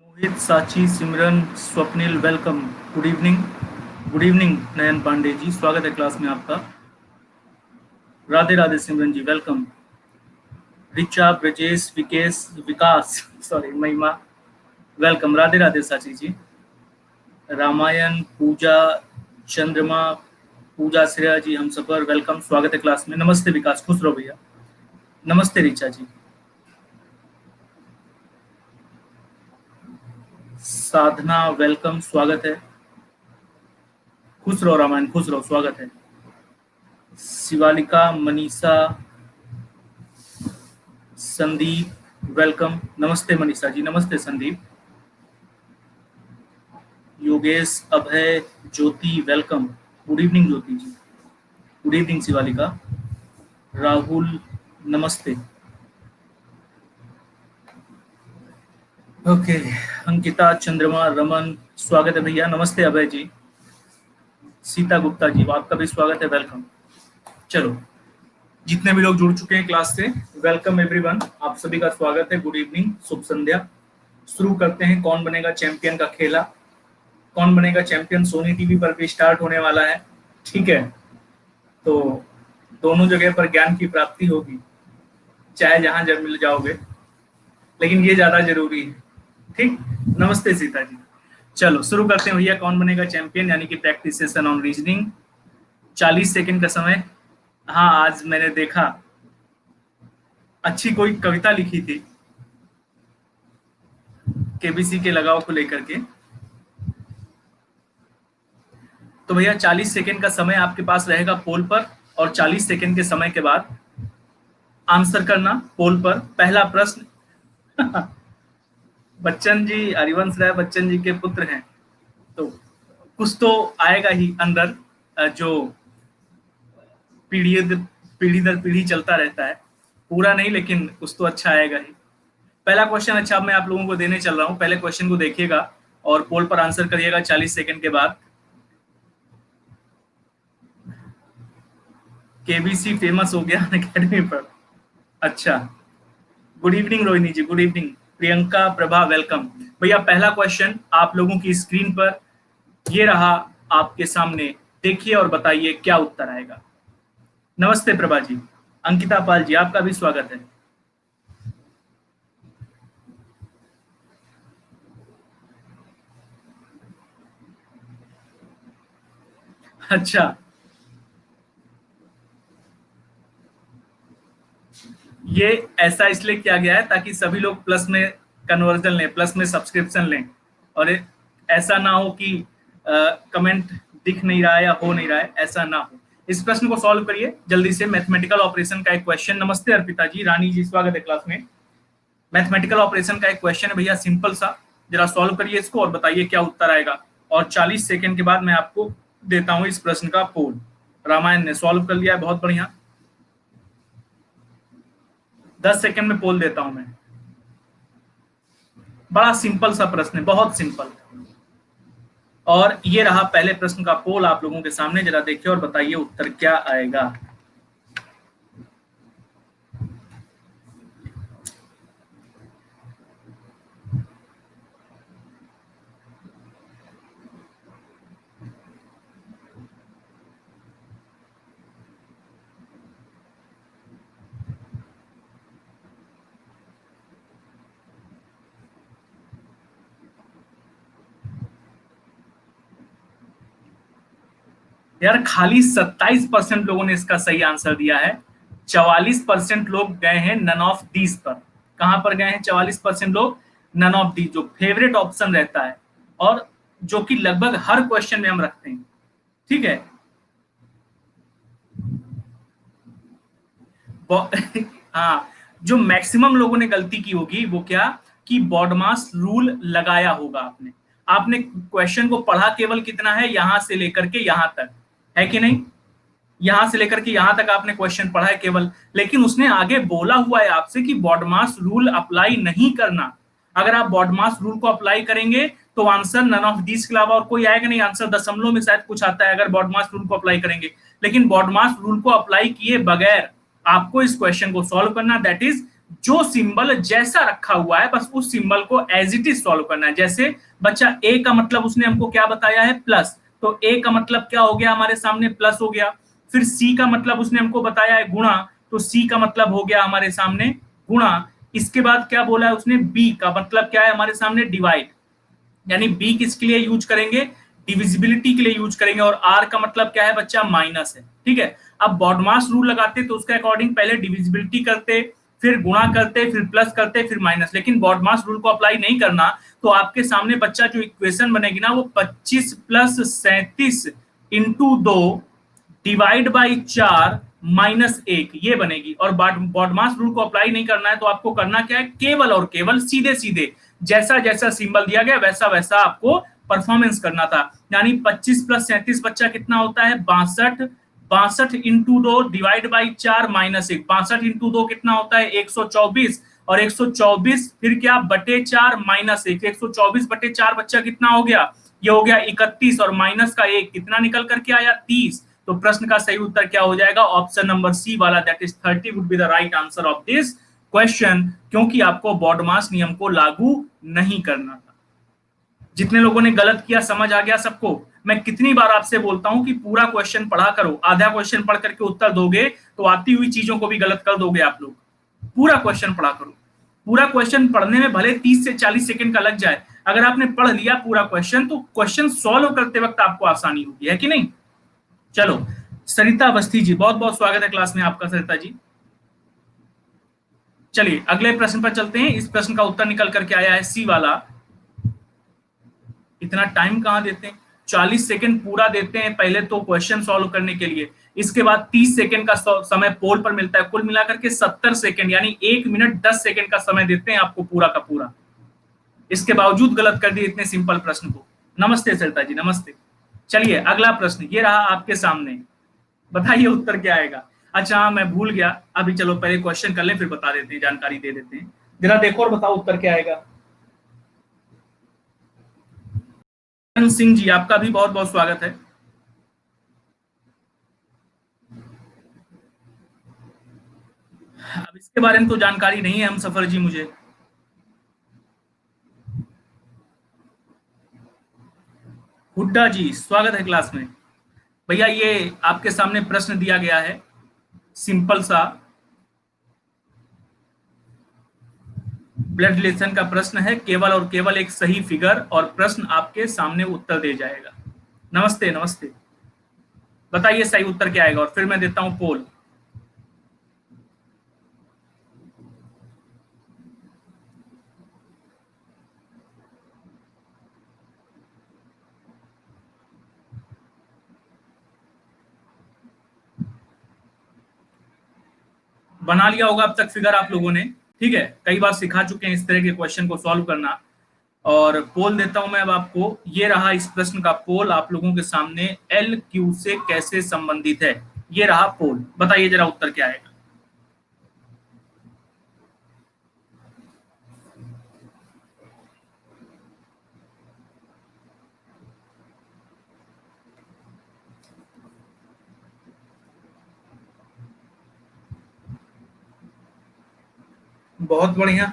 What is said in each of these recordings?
मोहित, Sachi, Simran, Swapnil, welcome. Good evening. Good evening Nayan Pandey ji, स्वागत है class में आपका। Radhe Radhe Simran ji, welcome. Richa, Brajesh, Vikesh, Vikas, sorry, Mahima, welcome. Radhe Radhe Sachi ji. Ramayan, पूजा, चंद्रमा, पूजा, श्रेया जी, हम सफर, वेलकम, स्वागत है क्लास में। नमस्ते विकास, खुश रहो भैया। नमस्ते रिचा जी। साधना, वेलकम, स्वागत है। खुश रहो रामायण, खुश रहो, स्वागत है। शिवालिका, मनीषा, संदीप, वेलकम। नमस्ते मनीषा जी, नमस्ते Sandeep. Yogesh, Abhay, Jyoti, welcome. Good evening Jyoti ji. Good evening Shivalika. Rahul, नमस्ते। ओके। अंकिता, चंद्रमा, रमन, स्वागत है भैया। नमस्ते अभय जी। सीता गुप्ता जी, आपका भी स्वागत है, वेलकम। चलो, जितने भी लोग जुड़ चुके हैं क्लास से, वेलकम एवरीवन, आप सभी का स्वागत है। गुड इवनिंग, शुभ संध्या। शुरू करते हैं कौन बनेगा चैंपियन का खेला। कौन बनेगा चैंपियन सोनी टीवी पर भी स्टार्ट होने वाला है, ठीक है। तो दोनों जगह पर ज्ञान की प्राप्ति होगी, चाहे जहां जब मिल जाओगे, लेकिन ये ज्यादा जरूरी है, ठीक। नमस्ते सीता जी। चलो शुरू करते हैं भैया, कौन बनेगा चैंपियन यानी कि practice session on reasoning. 40 second का समय। हाँ, आज मैंने देखा अच्छी कोई कविता लिखी थी केबीसी के लगाव को लेकर के। तो भैया 40 सेकंड का समय आपके पास रहेगा पोल पर, और 40 सेकंड के समय के बाद आंसर करना पोल पर। पहला प्रश्न बच्चन जी, हरिवंश राय बच्चन जी के पुत्र हैं, तो कुछ तो आएगा ही अंदर, जो पीढ़ी पीढ़ी दर पीढ़ी चलता रहता है। पूरा नहीं, लेकिन कुछ तो अच्छा आएगा ही। पहला क्वेश्चन अच्छा मैं आप लोगों को देने चल रहा हूं, पहले क्वेश्चन को देखिएगा और पोल पर आंसर करिएगा 40 सेकंड के बाद। केबीसी फेमस हो गया अकेडमी पर। अच्छा, good evening Rohini ji, good evening. Priyanka, Prabha, welcome. भैया पहला क्वेश्चन आप लोगों की स्क्रीन पर ये रहा, आपके सामने देखिए और बताइए क्या उत्तर आएगा। नमस्ते प्रभा जी। अंकिता पाल जी, आपका भी स्वागत है। अच्छा, ये ऐसा इसलिए किया गया है ताकि सभी लोग प्लस में कन्वर्जन लें, प्लस में सब्सक्रिप्शन लें, और ऐसा ना हो कि कमेंट दिख नहीं रहा है या हो नहीं रहा है, ऐसा ना हो। इस प्रश्न को सॉल्व करिए जल्दी से। मैथमेटिकल ऑपरेशन का एक क्वेश्चन। नमस्ते अर्पिता जी, रानी जी, स्वागत है क्लास में। मैथमेटिकल ऑपरेशन का एक क्वेश्चन है भैया, सिंपल सा। जरा सॉल्व करिए इसको और बताइए क्या उत्तर आएगा। और 40 सेकंड के बाद मैं आपको देता हूं इस प्रश्न का पोल। रामायण ने सॉल्व कर लिया है, बहुत बढ़िया। 10 सेकंड में पोल देता हूं मैं। बड़ा सिंपल सा प्रश्न है, बहुत सिंपल। और ये रहा पहले प्रश्न का पोल आप लोगों के सामने, जरा देखिए और बताइए उत्तर क्या आएगा। यार खाली 27% लोगों ने इसका सही आंसर दिया है। 44% लोग गए हैं नन ऑफ दीज पर। कहां पर गए हैं 44% लोग? नन ऑफ दीज, जो फेवरेट ऑप्शन रहता है और जो कि लगभग हर क्वेश्चन में हम रखते हैं, ठीक है। हाँ, जो मैक्सिमम लोगों ने गलती की होगी वो क्या, कि बॉडमास रूल लगाया होगा आपने। आपने क्वेश्चन को पढ़ा केवल कितना है, यहां से लेकर के यहां तक, है कि नहीं। यहां से लेकर के यहां तक आपने क्वेश्चन पढ़ा है केवल, लेकिन उसने आगे बोला हुआ है आपसे कि बॉडमास रूल अप्लाई नहीं करना। अगर आप बॉडमास रूल को अप्लाई करेंगे तो आंसर नन ऑफ दिस के अलावा और कोई आएगा नहीं। आंसर दशमलव में शायद कुछ आता है अगर बॉडमास रूल को अप्लाई करेंगे, लेकिन बॉडमास रूल को अप्लाई किए बगैर आपको इस क्वेश्चन को सॉल्व करना, दैट इज जो सिंबल जैसा रखा हुआ है बस उस सिंबल को एज इट इज सॉल्व करना है। जैसे बच्चा ए का मतलब उसने हमको क्या बताया है, प्लस, तो ए का मतलब क्या हो गया हमारे सामने, प्लस हो गया। फिर सी का मतलब उसने हमको बताया है गुणा, तो सी का मतलब हो गया हमारे सामने गुणा। इसके बाद क्या बोला है उसने, बी का मतलब क्या है हमारे सामने, डिवाइड, यानी बी किसके लिए यूज करेंगे, डिविजिबिलिटी के लिए यूज करेंगे। और आर का मतलब क्या है बच्चा, माइनस है, ठीक है। अब बॉडमास रूल लगाते तो उसके अकॉर्डिंग पहले डिविजिबिलिटी करते, फिर गुणा करते, फिर प्लस करते, फिर माइनस, लेकिन बॉडमास रूल को अप्लाई नहीं करना। तो आपके सामने बच्चा जो इक्वेशन बनेगी ना, वो 25 plus 37 into 2 divide by 4 minus 1 ये बनेगी। और बॉडमास रूल को अप्लाई नहीं करना है तो आपको करना क्या है, केवल और केवल सीधे सीधे जैसा जैसा सिंबल दिया गया वैसा वैसा आपको परफॉर्मेंस करना था। यानी 25 प्लस 37 बच्चा कितना होता है, 62, 62 into 2 divide by 4 minus 1, 62 into 2 कितना होता है, 124, और 124 फिर क्या बटे 4 माइनस 1, 124 बटे 4 बच्चा कितना हो गया, ये हो गया 31, और माइनस का 1 कितना निकल करके आया, 30। तो प्रश्न का सही उत्तर क्या हो जाएगा, ऑप्शन नंबर सी वाला, that is 30 would be the right answer of this question, क्योंकि आपको बॉडमास नियम को लागू नहीं करना था। जितने लोगों ने गलत किया समझ आ गया सबको। मैं कितनी बार आपसे बोलता हूं कि पूरा क्वेश्चन पढ़ा करो, आधा क्वेश्चन पढ़ करके उत्तर दोगे तो आती हुई चीजों को भी गलत कर दोगे आप लोग। पूरा क्वेश्चन पढ़ा करो। पूरा क्वेश्चन पढ़ने में भले 30 से 40 सेकंड का लग जाए, अगर आपने पढ़ लिया पूरा क्वेश्चन तो क्वेश्चन सॉल्व करते वक्त आपको आसानी होगी, है कि नहीं। चलो, सरिता अवस्थी जी, बहुत बहुत स्वागत है क्लास में आपका सरिता जी। चलिए अगले प्रश्न पर चलते हैं। इस प्रश्न का उत्तर निकल करके आया है सी वाला। इतना टाइम कहां देते हैं, 40 सेकंड पूरा देते हैं पहले तो क्वेश्चन सॉल्व करने के लिए, इसके बाद 30 सेकंड का समय पोल पर मिलता है, कुल मिलाकर के 70 सेकंड यानी 1 मिनट 10 सेकंड का समय देते हैं आपको पूरा का पूरा। इसके बावजूद गलत कर दिए इतने सिंपल प्रश्न को। नमस्ते सरिता जी, नमस्ते। चलिए अगला प्रश्न ये रहा आपके सामने, बताइए उत्तर क्या आएगा। अच्छा हाँ, मैं भूल गया, अभी चलो पहले क्वेश्चन कर लें फिर बता देते हैं, जानकारी दे देते हैं। जरा देखो और बताओ उत्तर क्या आएगा। सिंह जी, आपका भी बहुत बहुत स्वागत है। अब इसके बारे में तो जानकारी नहीं है हम सफर जी मुझे। हुड्डा जी, स्वागत है क्लास में। भैया ये आपके सामने प्रश्न दिया गया है, सिंपल सा ब्लड रिलेशन का प्रश्न है, केवल और केवल एक सही फिगर और प्रश्न आपके सामने उत्तर दे जाएगा। नमस्ते नमस्ते, बताइए सही उत्तर क्या आएगा और फिर मैं देता हूं पोल। बना लिया होगा अब तक फिगर आप लोगों ने, ठीक है, कई बार सिखा चुके हैं इस तरह के क्वेश्चन को सॉल्व करना। और पोल देता हूं मैं अब आपको, ये रहा इस प्रश्न का पोल आप लोगों के सामने, एल क्यू से कैसे संबंधित है, ये रहा पोल, बताइए जरा उत्तर क्या आएगा। बहुत बढ़िया।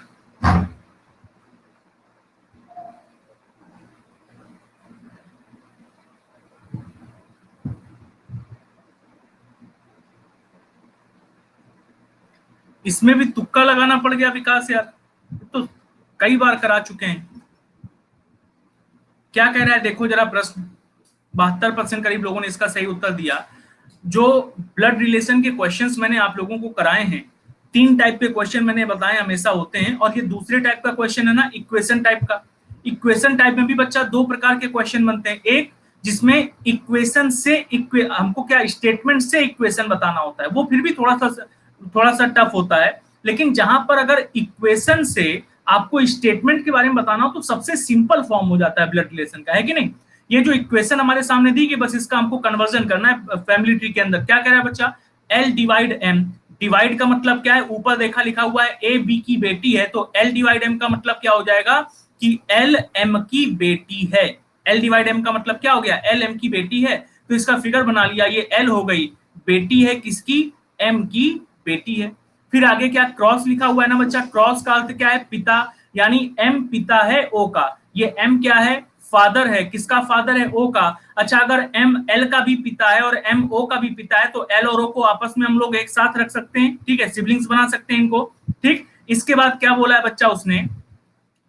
इसमें भी तुक्का लगाना पड़ गया विकास यार, तो कई बार करा चुके हैं। क्या कह रहा है देखो जरा प्रश्न, 72% करीब लोगों ने इसका सही उत्तर दिया। जो ब्लड रिलेशन के क्वेश्चंस मैंने आप लोगों को कराए हैं, 3 टाइप के क्वेश्चन मैंने बताए हमेशा होते हैं, और ये दूसरे टाइप का क्वेश्चन है ना, इक्वेशन टाइप का। इक्वेशन टाइप में भी बच्चा 2 प्रकार के क्वेश्चन बनते हैं, एक जिसमें इक्वेशन से हमको क्या स्टेटमेंट से इक्वेशन बताना होता है, वो फिर भी थोड़ा सा टफ होता है। लेकिन जहां पर अगर इक्वेशन से आपको स्टेटमेंट के बारे में बताना हो तो सबसे सिंपल फॉर्म हो जाता है ब्लड रिलेशन का, है कि नहीं। ये जो इक्वेशन हमारे सामने दी कि बस इसका हमको कन्वर्जन करना है फैमिली ट्री के अंदर। क्या कह रहा है बच्चा, एल डिवाइड एम, डिवाइड का मतलब क्या है, ऊपर देखा लिखा हुआ है ए बी की बेटी है, तो एल डिवाइड एम का मतलब क्या हो जाएगा कि एल एम की बेटी है। एल डिवाइड एम का मतलब क्या हो गया, एल एम की बेटी है, तो इसका फिगर बना लिया, ये एल हो गई, बेटी है किसकी, एम की बेटी है। फिर आगे क्या क्रॉस लिखा हुआ है ना बच्चा, क्रॉस का अर्थ क्या है, पिता, यानी एम पिता है ओ का, ये एम क्या है, फादर है, किसका फादर है, ओ का। अच्छा, अगर एम एल का भी पिता है और एम ओ का भी पिता है तो एल और ओ को आपस में हम लोग एक साथ रख सकते हैं, ठीक है, सिबलिंग्स बना सकते हैं इनको, ठीक। इसके बाद क्या बोला है बच्चा उसने,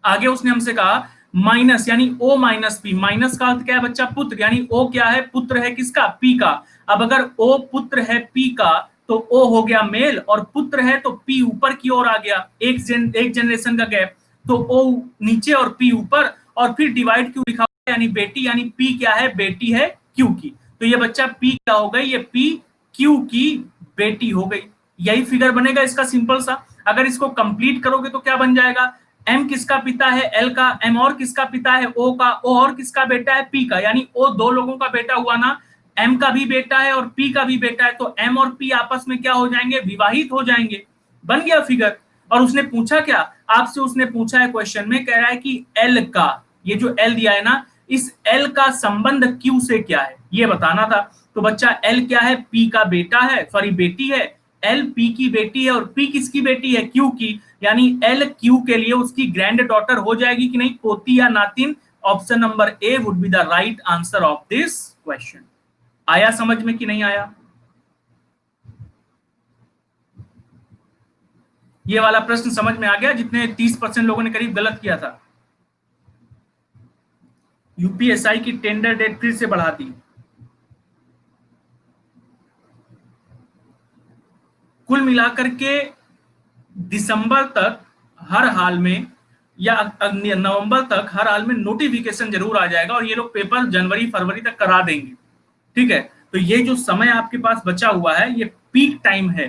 आगे उसने हमसे कहा माइनस, यानी ओ माइनस पी, माइनस का अर्थ क्या है बच्चा, पुत्र, यानी ओ क्या है, पुत्र है किसका, पी का। अब अगर ओ पुत्र है पी का तो ओ हो गया मेल, और पुत्र है तो पी ऊपर की ओर आ गया, एक जनरेशन का गैप, तो ओ नीचे और पी ऊपर, और फिर डिवाइड क्यू लिखा हुआ है, यानी बेटी, यानी पी क्या है, बेटी है क्यू की। तो ये बच्चा पी क्या हो गई, ये पी क्यू की बेटी हो गई। यही फिगर बनेगा इसका सिंपल सा। अगर इसको कंप्लीट करोगे तो क्या बन जाएगा, एम किसका पिता है, एल का, एम और किसका पिता है, ओ का, ओ और किसका बेटा है, पी का, यानी ओ दो लोगों का बेटा हुआ ना, एम का भी बेटा है और पी का भी बेटा है, तो एम और पी आपस में क्या हो जाएंगे, विवाहित हो जाएंगे। बन गया फिगर। और उसने पूछा क्या आपसे, उसने पूछा है क्वेश्चन में, कह रहा है कि एल का, ये जो एल दिया है ना, इस एल का संबंध क्यू से क्या है, ये बताना था। तो बच्चा एल क्या है, पी का बेटा है, सॉरी बेटी है, एल पी की बेटी है, और पी किसकी बेटी है, क्यू की, यानी एल क्यू के लिए उसकी ग्रैंड डॉटर हो जाएगी कि नहीं, पोती या नातिन। Option number A would be the right answer of this question. आया समझ में कि नहीं आया? ये वाला प्रश्न समझ में आ गया, जितने 30% लोगों ने करीब गलत किया था। यूपीएसआई की टेंडर डेट फिर से बढ़ा दी। कुल मिलाकर के दिसंबर तक हर हाल में, या नवंबर तक हर हाल में नोटिफिकेशन जरूर आ जाएगा, और ये लोग पेपर जनवरी फरवरी तक करा देंगे, ठीक है। तो ये जो समय आपके पास बचा हुआ है, ये पीक टाइम है,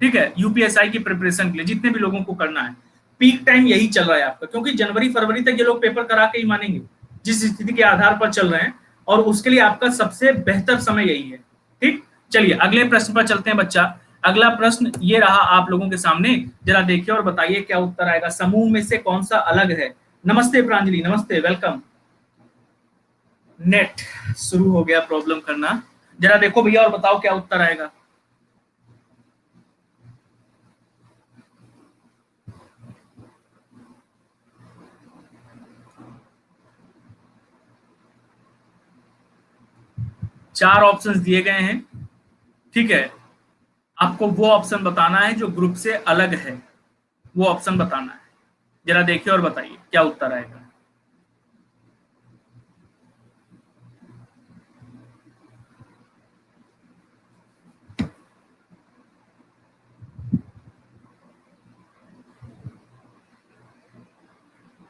ठीक है, यूपीएसआई की प्रिपरेशन के लिए जितने भी लोगों को करना है, पीक टाइम यही चल रहा है आपका, क्योंकि जनवरी फरवरी तक ये लोग पेपर करा के ही मानेंगे, जिस स्थिति के आधार पर चल रहे हैं, और उसके लिए आपका सबसे बेहतर समय यही है, ठीक। चलिए अगले प्रश्न पर चलते हैं बच्चा। अगला प्रश्न ये रहा आप लोगों के सामने, जरा देखिए और बताइए क्या उत्तर आएगा, समूह में से कौन सा अलग है। नमस्ते प्रांजलि, नमस्ते, वेलकम। नेट शुरू हो गया प्रॉब्लम करना, जरा देखो भैया और बताओ क्या उत्तर आएगा। चार ऑप्शंस दिए गए हैं, ठीक है। आपको वो ऑप्शन बताना है जो ग्रुप से अलग है, वो ऑप्शन बताना है। जरा देखिए और बताइए क्या उत्तर आएगा।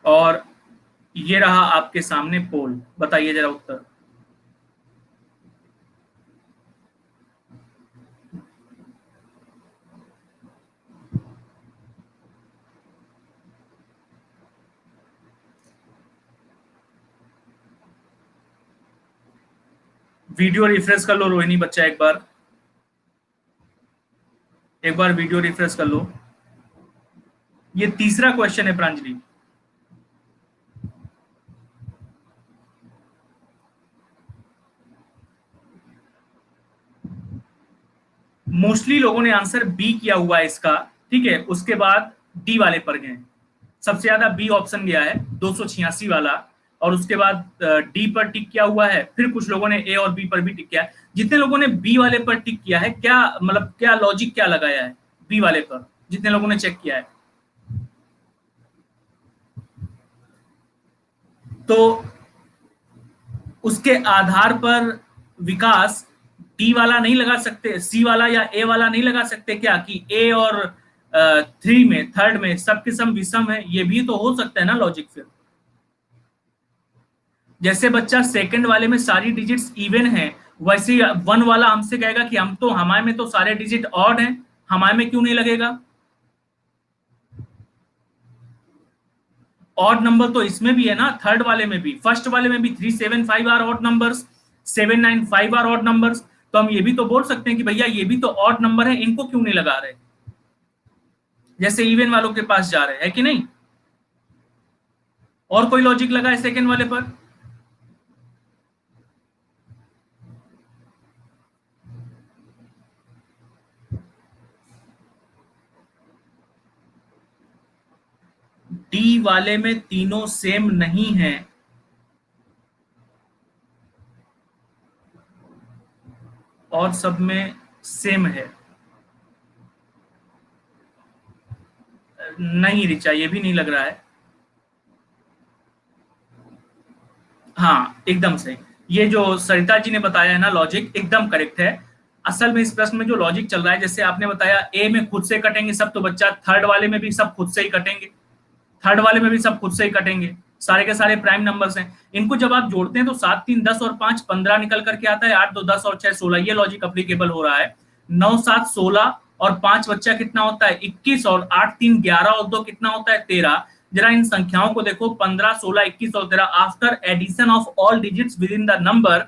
और ये रहा आपके सामने पोल, बताइए जरा उत्तर। वीडियो रिफ्रेश कर लो रोहिणी बच्चा, एक बार वीडियो रिफ्रेश कर लो। ये तीसरा क्वेश्चन है प्रांजलि। मोस्टली लोगों ने आंसर बी किया हुआ है इसका, ठीक है, उसके बाद डी वाले पर गए। सबसे ज्यादा बी ऑप्शन गया है 286 वाला, और उसके बाद डी पर टिक किया हुआ है, फिर कुछ लोगों ने ए और बी पर भी टिक किया है। जितने लोगों ने बी वाले पर टिक किया है, क्या मतलब क्या लॉजिक क्या लगाया है बी वाले पर, जितने लोगों ने चेक किया है, तो उसके आधार पर विकास डी वाला नहीं लगा सकते, सी वाला या ए वाला नहीं लगा सकते क्या, कि ए और थ्री में, थर्ड में सब किस्म विषम है, ये भी तो हो सकता है ना लॉजिक फिर। जैसे बच्चा सेकंड वाले में सारी डिजिट्स इवन है, वैसे वन वाला हमसे कहेगा कि हम तो, हमारे में तो सारे डिजिट ऑड हैं, हमारे में क्यों नहीं लगेगा। ऑड नंबर तो इसमें भी है ना, थर्ड वाले में भी, फर्स्ट वाले में भी 375 are odd numbers, 795 are odd numbers. तो हम ये भी तो बोल सकते हैं कि भैया ये भी तो ऑड नंबर है, इनको क्यों नहीं लगा रहे, जैसे इवन वालों के पास जा रहे हैं, है कि नहीं। और कोई लॉजिक लगा है सेकंड वाले पर। डी वाले में तीनों सेम नहीं है, और सब में सेम है। नहीं ऋचा, ये भी नहीं लग रहा है। हाँ एकदम सही। ये जो सरिता जी ने बताया है ना लॉजिक, एकदम करेक्ट है। असल में इस प्रश्न में जो लॉजिक चल रहा है, जैसे आपने बताया ए में खुद से कटेंगे सब, तो बच्चा थर्ड वाले में भी सब खुद से ही कटेंगे, थर्ड वाले में भी सब खुद से ही कटेंगे, सारे के सारे प्राइम नंबर्स हैं। इनको जब आप जोड़ते हैं तो 7 3 10 और 5 15 निकल करके आता है, 8 2 10 और 6 16, ये लॉजिक अप्लीकेबल हो रहा है। 9 7 16 और 5 बच्चा कितना होता है 21, और 8 3 11 और 2 कितना होता है 13। जरा इन संख्याओं को देखो, 15 16 21 और 13, after addition of all digits with in the number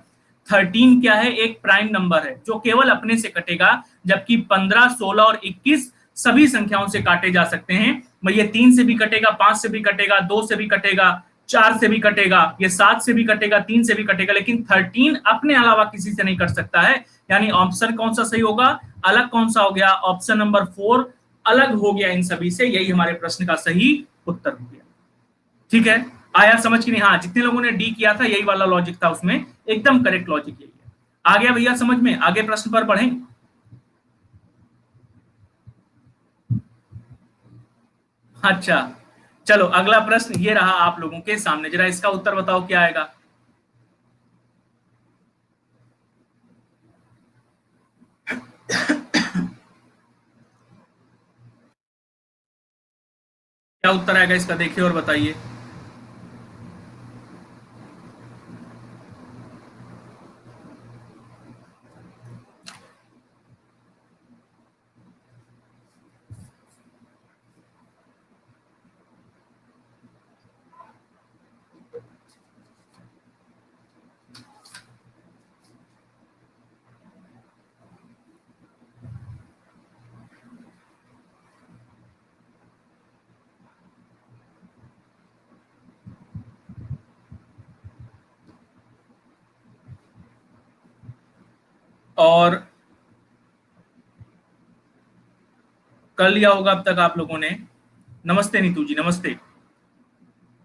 13 क्या है, एक प्राइम नंबर है जो केवल अपने से कटेगा, जबकि 15 16 और 21 सभी संख्याओं से काटे जा सकते हैं। ये 3 से भी कटेगा, 5 से भी कटेगा, 2 से भी कटेगा, 4 से भी कटेगा, ये 7 से भी कटेगा, 3 से भी कटेगा, लेकिन 13 अपने अलावा किसी से नहीं कट सकता है। यानी ऑप्शन कौन सा सही होगा, अलग कौन सा हो गया, ऑप्शन नंबर 4 अलग हो गया इन सभी से, यही हमारे प्रश्न का सही उत्तर हो गया। ठीक है, आया समझ की नहीं? हाँ, जितने लोगों ने डी किया था यही वाला लॉजिक था उसमें, एकदम करेक्ट लॉजिक यही है। आ गया भैया समझ में? आगे प्रश्न पर बढ़ें। अच्छा, चलो अगला प्रश्न ये रहा आप लोगों के सामने, जरा इसका उत्तर बताओ क्या आएगा। क्या उत्तर आएगा इसका, देखिए और बताइए। और कर लिया होगा अब तक आप लोगों ने। नमस्ते नीतू जी, नमस्ते।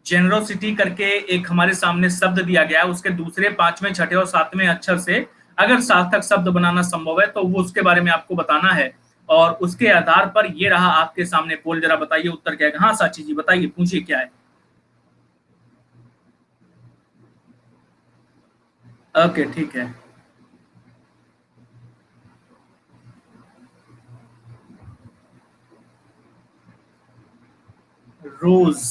जेनरोसिटी करके एक हमारे सामने शब्द दिया गया है, उसके दूसरे पांचवें छठे और सातवें अक्षर से अगर सार्थक शब्द बनाना संभव है तो वो उसके बारे में आपको बताना है, और उसके आधार पर ये रहा आपके सामने पोल, जरा बताइए उत्तर क्या है। हाँ साची जी बताइए, पूछिए क्या है। ओके ठीक है। रोज,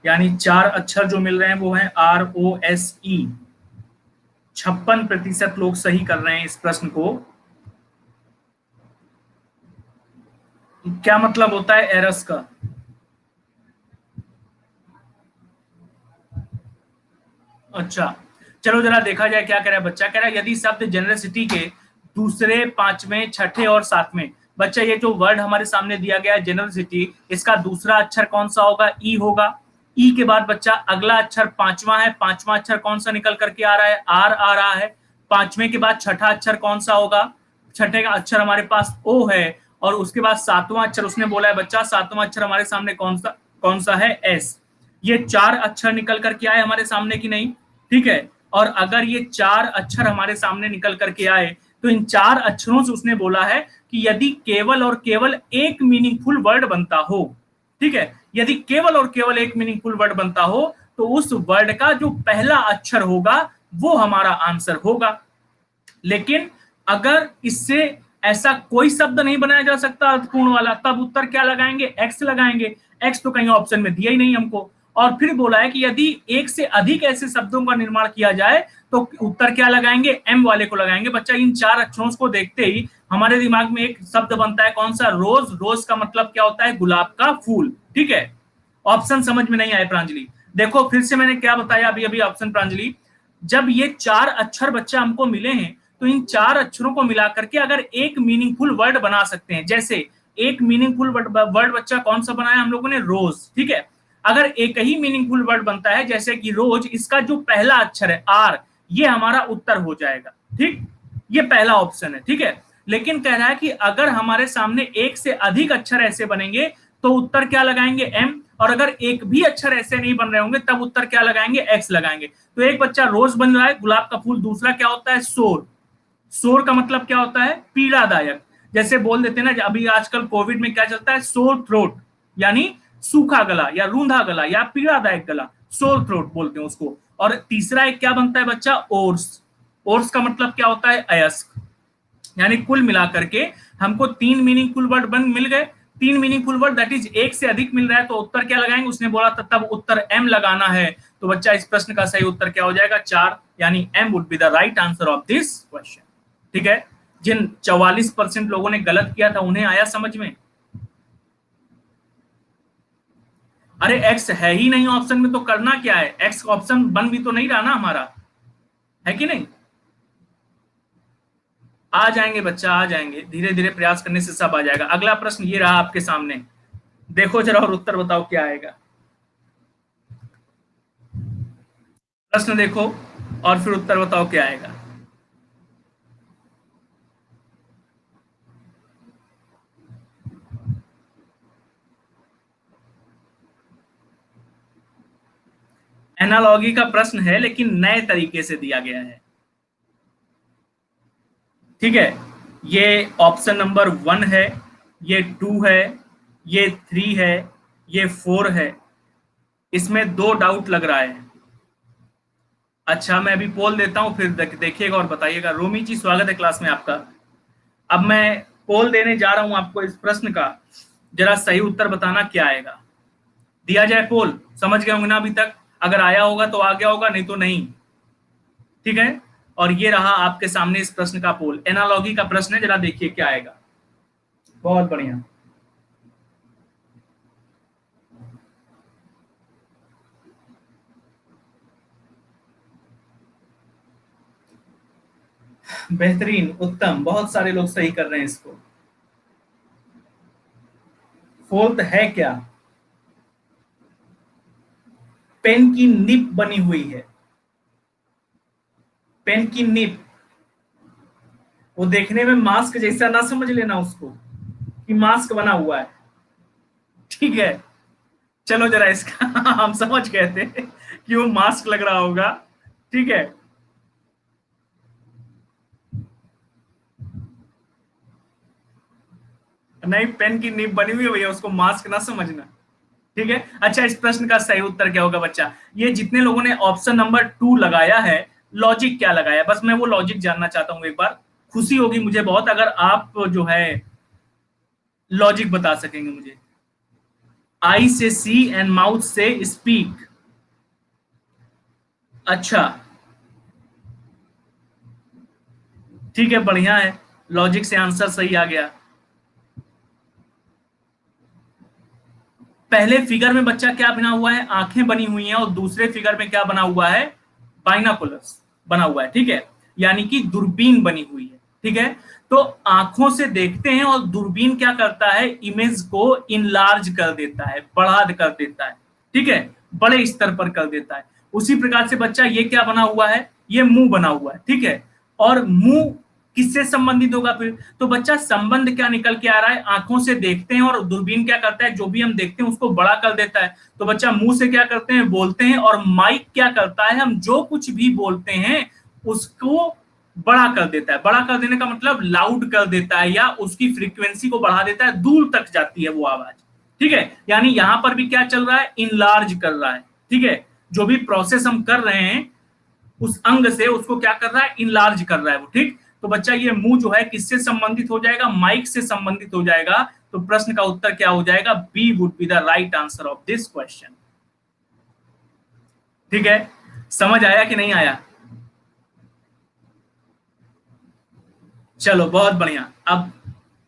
यानी 4 अक्षर जो मिल रहे हैं वो हैं ROSE। 56% लोग सही कर रहे हैं इस प्रश्न को। क्या मतलब होता है एरस का? अच्छा, चलो जरा देखा जाए क्या कह रहा है बच्चा। कह रहा है यदि शब्द जेनरसिटी के दूसरे पांचवें छठे और सातवें, बच्चा ये जो वर्ड हमारे सामने दिया गया है जेनरसिटी, इसका दूसरा अक्षर कौन सा होगा, ई होगा। ई के बाद बच्चा अगला अक्षर पांचवा है, पांचवा अक्षर कौन सा निकल करके आ रहा है, आर आ रहा है। पांचवें के बाद छठा अक्षर कौन सा होगा, छठे का अक्षर हमारे पास ओ है, और उसके बाद सातवां अक्षर उसने बोला है बच्चा, सातवां अक्षर हमारे सामने कौन सा है, एस। ये 4 अक्षर निकल करके आए हमारे सामने की नहीं, ठीक है। और अगर ये 4 अक्षर हमारे सामने निकल करके आए तो इन 4 अक्षरों से उसने बोला है कि यदि केवल और केवल एक मीनिंगफुल वर्ड बनता हो, ठीक है, यदि केवल और केवल एक मीनिंगफुल वर्ड बनता हो तो उस वर्ड का जो पहला अक्षर होगा वो हमारा आंसर होगा। लेकिन अगर इससे ऐसा कोई शब्द नहीं बनाया जा सकता अर्थपूर्ण वाला, तब उत्तर क्या लगाएंगे, एक्स लगाएंगे। एक्स तो कहीं ऑप्शन में दिया ही नहीं हमको। और फिर बोला है कि यदि एक से अधिक ऐसे शब्दों का निर्माण किया जाए तो उत्तर क्या लगाएंगे, एम वाले को लगाएंगे। बच्चा इन 4 अक्षरों को देखते ही हमारे दिमाग में एक शब्द बनता है, कौन सा, रोज। रोज का मतलब क्या होता है, गुलाब का फूल, ठीक है। ऑप्शन समझ में नहीं आए प्रांजलि? देखो फिर से मैंने क्या बताया अभी अभी ऑप्शन प्रांजलि, जब ये 4 अक्षर बच्चा हमको मिले हैं तो इन 4 अक्षरों को मिलाकर के अगर एक मीनिंगफुल वर्ड बना सकते हैं, जैसे एक मीनिंगफुल वर्ड बच्चा कौन सा बनाया हम लोगों ने, रोज, ठीक है। अगर एक ही मीनिंगफुल वर्ड बनता है जैसे कि रोज, इसका जो पहला अक्षर है आर, ये हमारा उत्तर हो जाएगा, ठीक। ये पहला ऑप्शन है, ठीक है। लेकिन कह रहा है कि अगर हमारे सामने एक से अधिक अक्षर ऐसे बनेंगे तो उत्तर क्या लगाएंगे, एम। और अगर एक भी अक्षर ऐसे नहीं बन रहे होंगे तब उत्तर क्या लगाएंगे, एक्स लगाएंगे। तो एक बच्चा रोज बन रहा है, गुलाब का फूल। दूसरा क्या होता है, शोर। शोर का मतलब क्या होता है, पीड़ादायक। जैसे बोल देते हैं ना, अभी आजकल कोविड में क्या चलता है, सोर थ्रोट, यानी सूखा गला या रूंधा गला या पीड़ादायक गला, सोर थ्रोट बोलते हैं उसको। और तीसरा एक क्या बनता है बच्चा, ओर्स। ओर्स का मतलब क्या होता है, अयस्क। यानी कुल मिलाकर के हमको तीन मीनिंगफुल वर्ड बन मिल गए। तीन मीनिंगफुल वर्ड, दैट इज एक से अधिक मिल रहा है, तो उत्तर क्या लगाएंगे, उसने बोला था तब उत्तर एम लगाना है। तो बच्चा इस प्रश्न का सही उत्तर क्या हो जाएगा, चार, यानी M would be the right answer of this question. ठीक है, जिन 44% लोगों ने गलत किया था उन्हें आया समझ में। अरे एक्स है ही नहीं ऑप्शन में, तो करना क्या है, एक्स ऑप्शन बन भी तो नहीं रहा ना हमारा, है कि नहीं। आ जाएंगे बच्चा, आ जाएंगे, धीरे धीरे प्रयास करने से सब आ जाएगा। अगला प्रश्न ये रहा आपके सामने, देखो जरा और उत्तर बताओ क्या आएगा। प्रश्न देखो और फिर उत्तर बताओ क्या आएगा। एनालॉगी का प्रश्न है लेकिन नए तरीके से दिया गया है। ठीक है, ये ऑप्शन नंबर 1 है, ये 2 है, ये 3 है, ये 4 है। इसमें दो डाउट लग रहा है। अच्छा, मैं अभी पोल देता हूं, फिर देखिएगा और बताइएगा। रोमी जी, स्वागत है क्लास में आपका। अब मैं पोल देने जा रहा हूं आपको इस प्रश्न का, जरा सही उत्तर बताना क्या आएगा। दिया जाए पोल, समझ गए होंगे ना अभी तक। अगर आया होगा तो आ गया होगा, नहीं तो नहीं। ठीक है, और ये रहा आपके सामने इस प्रश्न का पोल। एनालॉगी का प्रश्न है, जरा देखिए क्या आएगा। बहुत बढ़िया। बेहतरीन, उत्तम, बहुत सारे लोग सही कर रहे हैं इसको। फोर्थ है क्या, पेन की निब बनी हुई है। पेन की निब, वो देखने में मास्क जैसा ना समझ लेना उसको कि मास्क बना हुआ है। ठीक है, चलो जरा इसका हम समझ गए थे कि वो मास्क लग रहा होगा। ठीक है, नहीं, पेन की निब बनी हुई है भैया, उसको मास्क ना समझना। ठीक है, अच्छा, इस प्रश्न का सही उत्तर क्या होगा बच्चा। ये जितने लोगों ने ऑप्शन नंबर 2 लगाया है, लॉजिक क्या लगाया, बस मैं वो लॉजिक जानना चाहता हूं एक बार। खुशी होगी मुझे बहुत अगर आप जो है लॉजिक बता सकेंगे मुझे। आई से सी एंड माउथ से स्पीक। अच्छा, ठीक है, बढ़िया है, लॉजिक से आंसर सही आ गया। पहले फिगर में बच्चा क्या बना हुआ है, आंखें बनी हुई हैं, और दूसरे फिगर में क्या बना हुआ है, बाइनाकुलर्स बना हुआ है। ठीक है, यानी कि दूरबीन बनी हुई है। ठीक है, तो आंखों से देखते हैं और दूरबीन क्या करता है, इमेज को इनलार्ज कर देता है, बढ़ा कर देता है। ठीक है, बड़े स्तर पर कर देता है। उसी प्रकार से बच्चा ये क्या बना हुआ है, ये मुंह बना हुआ है। ठीक है, और मुंह किससे संबंधित होगा फिर, तो बच्चा संबंध क्या निकल के आ रहा है, आंखों से देखते हैं और दूरबीन क्या करता है, जो भी हम देखते हैं उसको बड़ा कर देता है। तो बच्चा मुंह से क्या करते हैं, बोलते हैं, और माइक क्या करता है, हम जो कुछ भी बोलते हैं उसको बड़ा कर देता है। बड़ा कर देने का मतलब लाउड कर देता है, या उसकी फ्रीक्वेंसी को बढ़ा देता है, दूर तक जाती है वो आवाज। ठीक है, यानी यहां पर भी क्या चल रहा है, इनलार्ज कर रहा है। ठीक है, जो भी प्रोसेस हम कर रहे हैं उस अंग से, उसको क्या कर रहा है, इनलार्ज कर रहा है वो। ठीक, तो बच्चा ये मुंह जो है किससे संबंधित हो जाएगा, माइक से संबंधित हो जाएगा। तो प्रश्न का उत्तर क्या हो जाएगा, B would be the right answer of this question. ठीक है, समझ आया कि नहीं आया। चलो बहुत बढ़िया, अब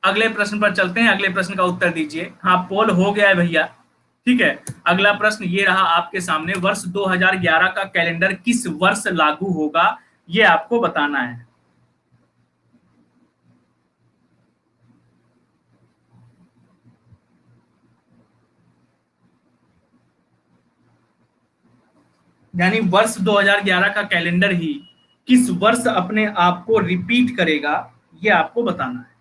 अगले प्रश्न पर चलते हैं। अगले प्रश्न का उत्तर दीजिए। हाँ, पोल हो गया है भैया। ठीक है, अगला प्रश्न ये रहा आपके सामने, वर्ष 2011 का कैलेंडर किस वर्ष लागू होगा, ये आपको बताना है। यानी वर्ष 2011 का कैलेंडर ही किस वर्ष अपने आप को रिपीट करेगा, ये आपको बताना है।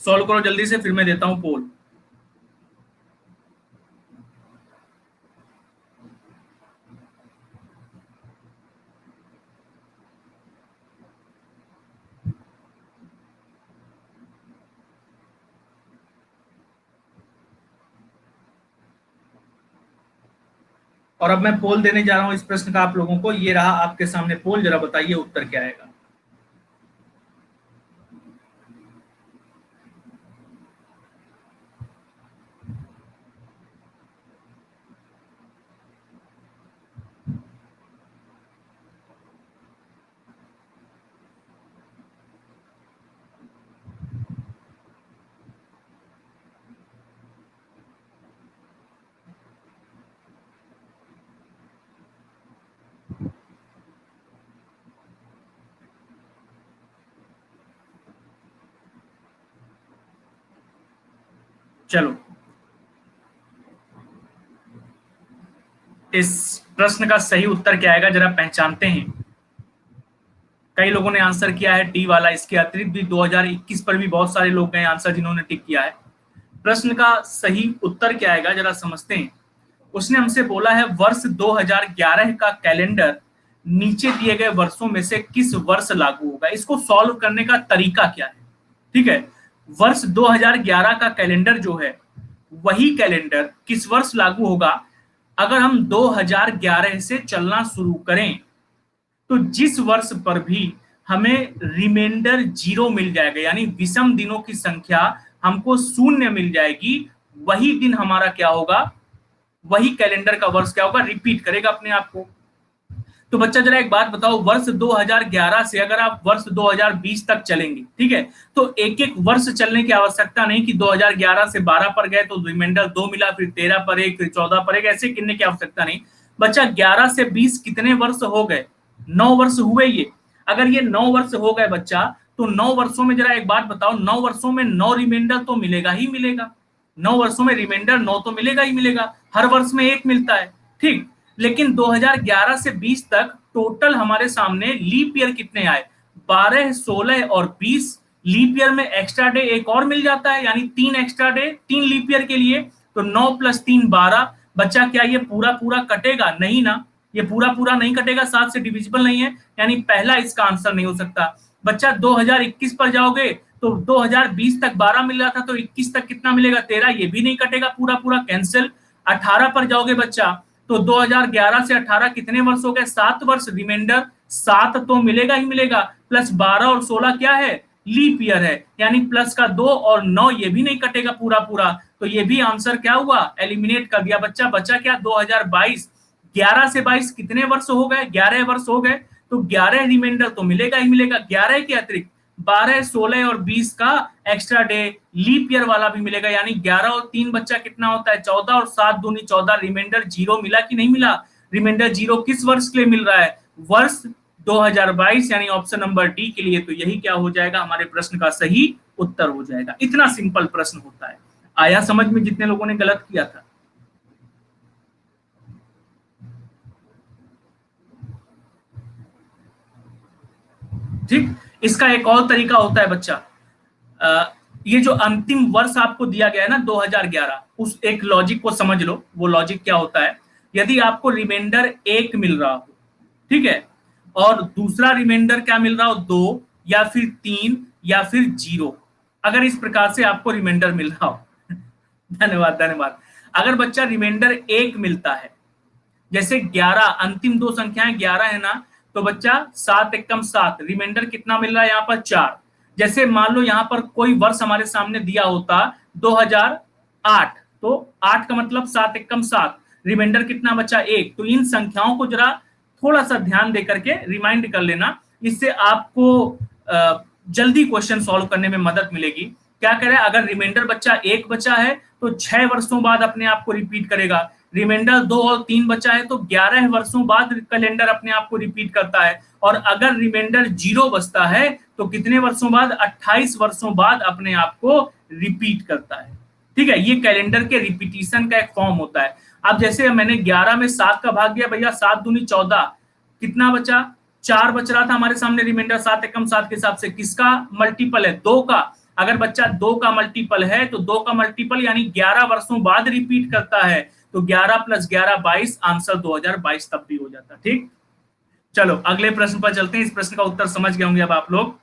सॉल्व करो जल्दी से, फिर मैं देता हूं पोल। और अब मैं पोल देने जा रहा हूं इस प्रश्न का आप लोगों को। ये रहा आपके सामने पोल, जरा बताइए उत्तर क्या आएगा। चलो, इस प्रश्न का सही उत्तर क्या आएगा जरा पहचानते हैं। कई लोगों ने आंसर किया है डी वाला, इसके अतिरिक्त भी 2021 पर भी बहुत सारे लोग गए आंसर जिन्होंने टिक किया है। प्रश्न का सही उत्तर क्या आएगा जरा समझते हैं। उसने हमसे बोला है वर्ष 2011 का कैलेंडर नीचे दिए गए वर्षों में से किस वर्ष लागू होगा। इसको सॉल्व करने का तरीका क्या है, ठीक है। वर्ष 2011 का कैलेंडर जो है वही कैलेंडर किस वर्ष लागू होगा। अगर हम 2011 से चलना शुरू करें तो जिस वर्ष पर भी हमें रिमाइंडर 0 मिल जाएगा, यानी विषम दिनों की संख्या हमको शून्य मिल जाएगी, वही दिन हमारा क्या होगा, वही कैलेंडर का वर्ष क्या होगा, रिपीट करेगा अपने आप को। तो बच्चा जरा एक बात बताओ, वर्ष 2011 से अगर आप वर्ष 2020 तक चलेंगे, ठीक है, तो एक एक वर्ष चलने की आवश्यकता नहीं कि 2011 से 12 पर गए तो रिमाइंडर 2 मिला, फिर 13 पर एक, फिर 14 पर एक, ऐसे गिनने की आवश्यकता नहीं। बच्चा 11 से 20 कितने वर्ष हो गए, 9 वर्ष हुए। ये अगर ये 9 वर्ष हो गए बच्चा, तो 9 वर्षों में जरा एक बात बताओ, 9 वर्षों में 9 रिमाइंडर तो मिलेगा ही मिलेगा। 9 वर्षों में रिमाइंडर 9 तो मिलेगा ही मिलेगा, हर वर्ष में एक मिलता है, ठीक। लेकिन 2011 से 20 तक टोटल हमारे सामने लीप ईयर कितने आए, 12, 16 और 20। लीप ईयर में एक्स्ट्रा डे एक और मिल जाता है, यानी 3 एक्स्ट्रा डे 3 लीप ईयर के लिए, तो 9 + 3 12। बच्चा क्या ये पूरा पूरा कटेगा, नहीं ना, ये पूरा पूरा नहीं कटेगा, 7 से डिविजिबल नहीं है, यानी पहला इसका आंसर नहीं हो सकता। बच्चा 2021 पर जाओगे तो 2020 तक 12 मिल रहा था, तो 21 तक कितना मिलेगा, 13, ये भी नहीं कटेगा, पूरा पूरा कैंसिल। 18 पर जाओगे बच्चा तो 2011 से 18 कितने वर्ष हो गए, 7 वर्ष, रिमाइंडर 7 तो मिलेगा ही मिलेगा, प्लस 12 और 16 क्या है, लीप ईयर है, यानी प्लस का 2 और 9 ये भी नहीं कटेगा पूरा पूरा, तो ये भी आंसर क्या हुआ, एलिमिनेट कर दिया बच्चा। बचा क्या, 2022। 11 से 22 कितने वर्ष हो गए, 11 वर्ष हो गए, तो 11 रिमाइंडर तो मिलेगा ही मिलेगा, 11 के अतिरिक्त 12, 16 और 20 का एक्स्ट्रा डे लीप ईयर वाला भी मिलेगा, यानी 11 और 3 बच्चा कितना होता है, 14, और 7 दूनी 14, रिमाइंडर 0 मिला कि नहीं मिला। रिमाइंडर 0 किस वर्ष के लिए मिल रहा है, वर्ष 2022, यानी ऑप्शन नंबर डी के लिए। तो यही क्या हो जाएगा, हमारे प्रश्न का सही उत्तर हो जाएगा। इतना सिंपल प्रश्न होता है। आया समझ में जितने लोगों ने गलत किया था। ठीक, इसका एक और तरीका होता है बच्चा, ये जो अंतिम वर्ष आपको दिया गया है ना 2011, उस एक लॉजिक को समझ लो। वो लॉजिक क्या होता है, यदि आपको रिमाइंडर 1 मिल रहा हो, ठीक है, और दूसरा रिमाइंडर क्या मिल रहा हो, 2 या फिर 3 या फिर 0, अगर इस प्रकार से आपको रिमाइंडर मिल रहा हो धन्यवाद धन्यवाद। अगर बच्चा रिमाइंडर 1 मिलता है, जैसे 11, अंतिम दो संख्याएं 11 है ना, तो बच्चा 7 एकम 7, रिमाइंडर कितना मिल रहा है यहाँ पर 4। जैसे मान लो यहाँ पर कोई वर्ष हमारे सामने दिया होता 2008, तो 8 का मतलब 7 एकम 7, रिमाइंडर कितना बचा 1। तो इन संख्याओं को जरा थोड़ा सा ध्यान दे करके रिमाइंड कर लेना, इससे आपको जल्दी क्वेश्चन सॉल्व करने में मदद मिलेगी। क्या करें, अगर रिमाइंडर बच्चा 1 बचा है तो 6 वर्षों बाद अपने आप को रिपीट करेगा, रिमाइंडर 2 और 3 बचा है तो 11 वर्षों बाद कैलेंडर अपने आप को रिपीट करता है, और अगर रिमाइंडर 0 बचता है तो कितने वर्षों बाद, 28 वर्षों बाद अपने आप को रिपीट करता है। ठीक है, ये कैलेंडर के रिपीटिशन का एक फॉर्म होता है। अब जैसे मैंने 11 में 7 का भाग दिया भैया, 7 दूनी 14, कितना बचा, 4 बच रहा था हमारे सामने रिमाइंडर 7 एकम 7 के हिसाब से, किसका मल्टीपल है, 2 का। अगर बच्चा 2 का मल्टीपल है तो 2 का मल्टीपल यानी 11 वर्षों बाद रिपीट करता है, तो 11 + 11 22, आंसर 2022 तब भी हो जाता। ठीक, चलो अगले प्रश्न पर चलते हैं। इस प्रश्न का उत्तर समझ गए होंगे अब आप लोग।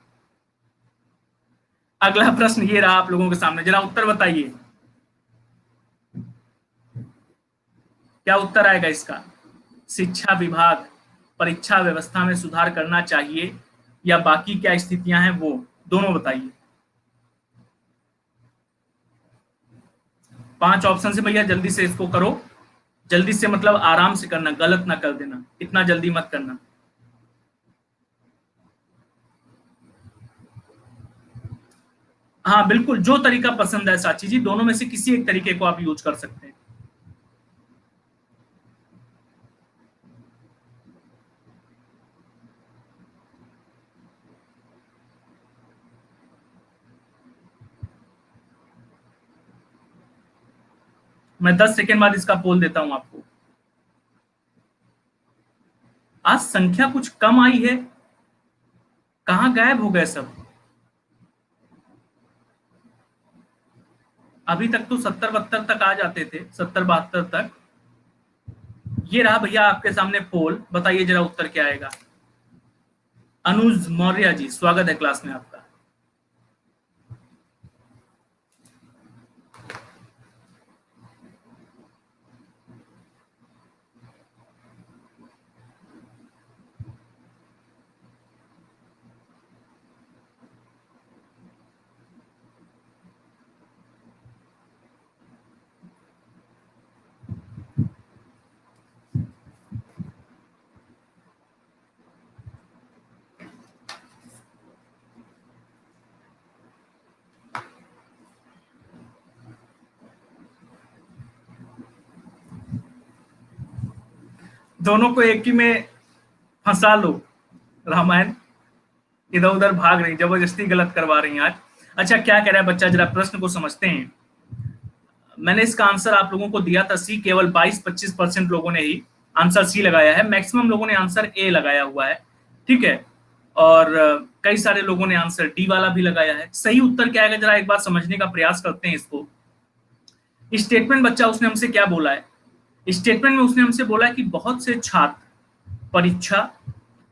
अगला प्रश्न ये रहा आप लोगों के सामने, जरा उत्तर बताइए, क्या उत्तर आएगा इसका? शिक्षा विभाग परीक्षा व्यवस्था में सुधार करना चाहिए या बाकी क्या स्थितियां हैं वो दोनों बताइए। 5 ऑप्शन से भैया जल्दी से इसको करो, जल्दी से मतलब आराम से करना, गलत ना कर देना, इतना जल्दी मत करना। हाँ बिल्कुल, जो तरीका पसंद है साची जी, दोनों में से किसी एक तरीके को आप यूज कर सकते हैं। मैं 10 सेकेंड बाद इसका पोल देता हूं आपको। आज संख्या कुछ कम आई है, कहां गायब हो गए सब? अभी तक तो 70-72 तक आ जाते थे, 70-72 तक। ये रहा भैया आपके सामने पोल, बताइए जरा उत्तर क्या आएगा। अनुज मौर्य जी, स्वागत है क्लास में आपका। दोनों को एक ही में फंसा लो, रामायण इधर उधर भाग रही, जबरदस्ती गलत करवा रही हैं आज। अच्छा क्या कह रहा है बच्चा, जरा प्रश्न को समझते हैं। मैंने इसका आंसर आप लोगों को दिया था सी, केवल 22-25% लोगों ने ही आंसर सी लगाया है, मैक्सिमम लोगों ने आंसर ए लगाया हुआ है। ठीक है, और कई सारे लोगों ने आंसर डी वाला भी लगाया है। सही उत्तर क्या है, जरा एक बार समझने का प्रयास करते हैं इसको। स्टेटमेंट बच्चा उसने हमसे क्या बोला है? स्टेटमेंट में उसने हमसे बोला है कि बहुत से छात्र परीक्षा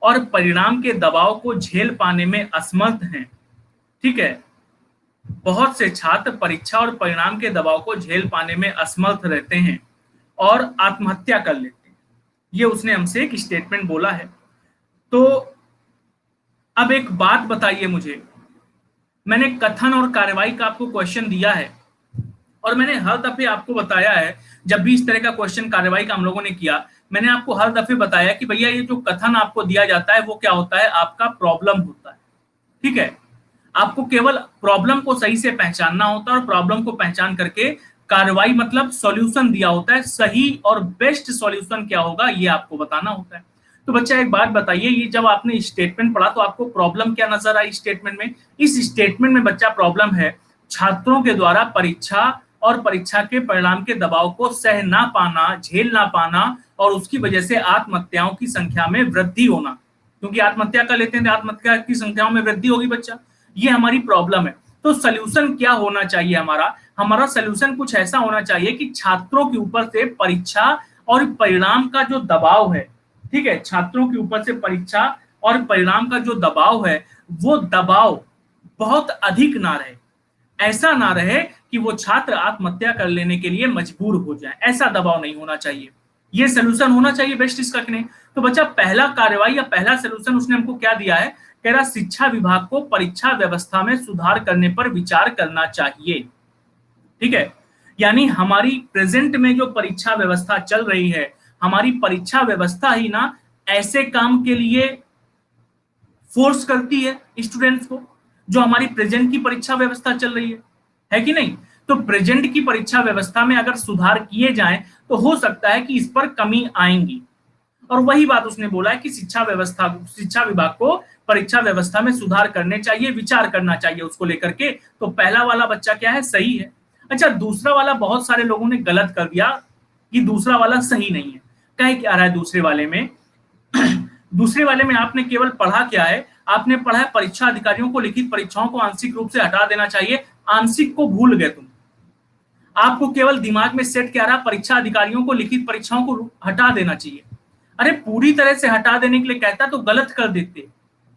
और परिणाम के दबाव को झेल पाने में असमर्थ हैं। ठीक है, बहुत से छात्र परीक्षा और परिणाम के दबाव को झेल पाने में असमर्थ रहते हैं और आत्महत्या कर लेते हैं। ये उसने हमसे एक स्टेटमेंट बोला है। तो अब एक बात बताइए मुझे, मैंने कथन और कार्रवाई का आपको क्वेश्चन दिया है और मैंने हर दफे आपको बताया है, जब भी इस तरह का क्वेश्चन कार्रवाई का हम लोगों ने किया, मैंने आपको हर दफे बताया कि भैया ये जो कथन आपको दिया जाता है वो क्या होता है, आपका प्रॉब्लम होता है। ठीक है, आपको केवल प्रॉब्लम को सही से पहचानना होता है और प्रॉब्लम को पहचान करके कार्रवाई मतलब सॉल्यूशन दिया होता है, सही और बेस्ट सॉल्यूशन क्या होगा ये आपको बताना होता है। तो बच्चा एक बात बताइए, ये जब आपने स्टेटमेंट पढ़ा तो आपको प्रॉब्लम क्या नजर आई स्टेटमेंट में? इस स्टेटमेंट में बच्चा प्रॉब्लम है छात्रों के द्वारा परीक्षा और परीक्षा के परिणाम के दबाव को सह ना पाना, झेल ना पाना और उसकी वजह से आत्महत्याओं की संख्या में वृद्धि होना, क्योंकि आत्महत्या कर लेते हैं तो आत्महत्या की संख्याओं में वृद्धि होगी बच्चा, ये हमारी प्रॉब्लम है। तो सोल्यूशन क्या होना चाहिए हमारा? हमारा सोल्यूशन कुछ ऐसा होना चाहिए कि छात्रों के ऊपर से परीक्षा और परिणाम का जो दबाव है, ठीक है, छात्रों के ऊपर से परीक्षा और परिणाम का जो दबाव है वो दबाव बहुत अधिक ना रहे, ऐसा ना रहे कि वो छात्र आत्महत्या कर लेने के लिए मजबूर हो जाए, ऐसा दबाव नहीं होना चाहिए। ये सोल्यूशन होना चाहिए बेस्ट इसका कि नहीं? तो बच्चा पहला कार्रवाई या पहला सोल्यूशन उसने हमको क्या दिया है, कह रहा शिक्षा विभाग को परीक्षा व्यवस्था में सुधार करने पर विचार करना चाहिए। ठीक है, यानी हमारी प्रेजेंट में जो परीक्षा व्यवस्था चल रही है, हमारी परीक्षा व्यवस्था ही ना ऐसे काम के लिए फोर्स करती है स्टूडेंट्स को जो हमारी प्रेजेंट की परीक्षा व्यवस्था चल रही है कि नहीं? तो प्रेजेंट की परीक्षा व्यवस्था में अगर सुधार किए जाएं तो हो सकता है कि इस पर कमी आएंगी। और वही बात उसने बोला है कि शिक्षा विभाग को परीक्षा व्यवस्था में सुधार करने चाहिए, विचार करना चाहिए उसको लेकर के। तो पहला वाला बच्चा क्या है, सही है। अच्छा दूसरा वाला बहुत सारे लोगों ने गलत कर दिया कि दूसरा वाला सही नहीं है। कहे क्या रहा है दूसरे वाले में? दूसरे वाले में आपने केवल पढ़ा क्या है, आपने पढ़ा है परीक्षा अधिकारियों को लिखित परीक्षाओं को आंशिक रूप से हटा देना चाहिए, आंशिक को भूल गए तुम। आपको केवल दिमाग में सेट क्या रहा, परीक्षा अधिकारियों को लिखित परीक्षाओं को हटा देना चाहिए। अरे पूरी तरह से हटा देने के लिए कहता तो गलत कर देते।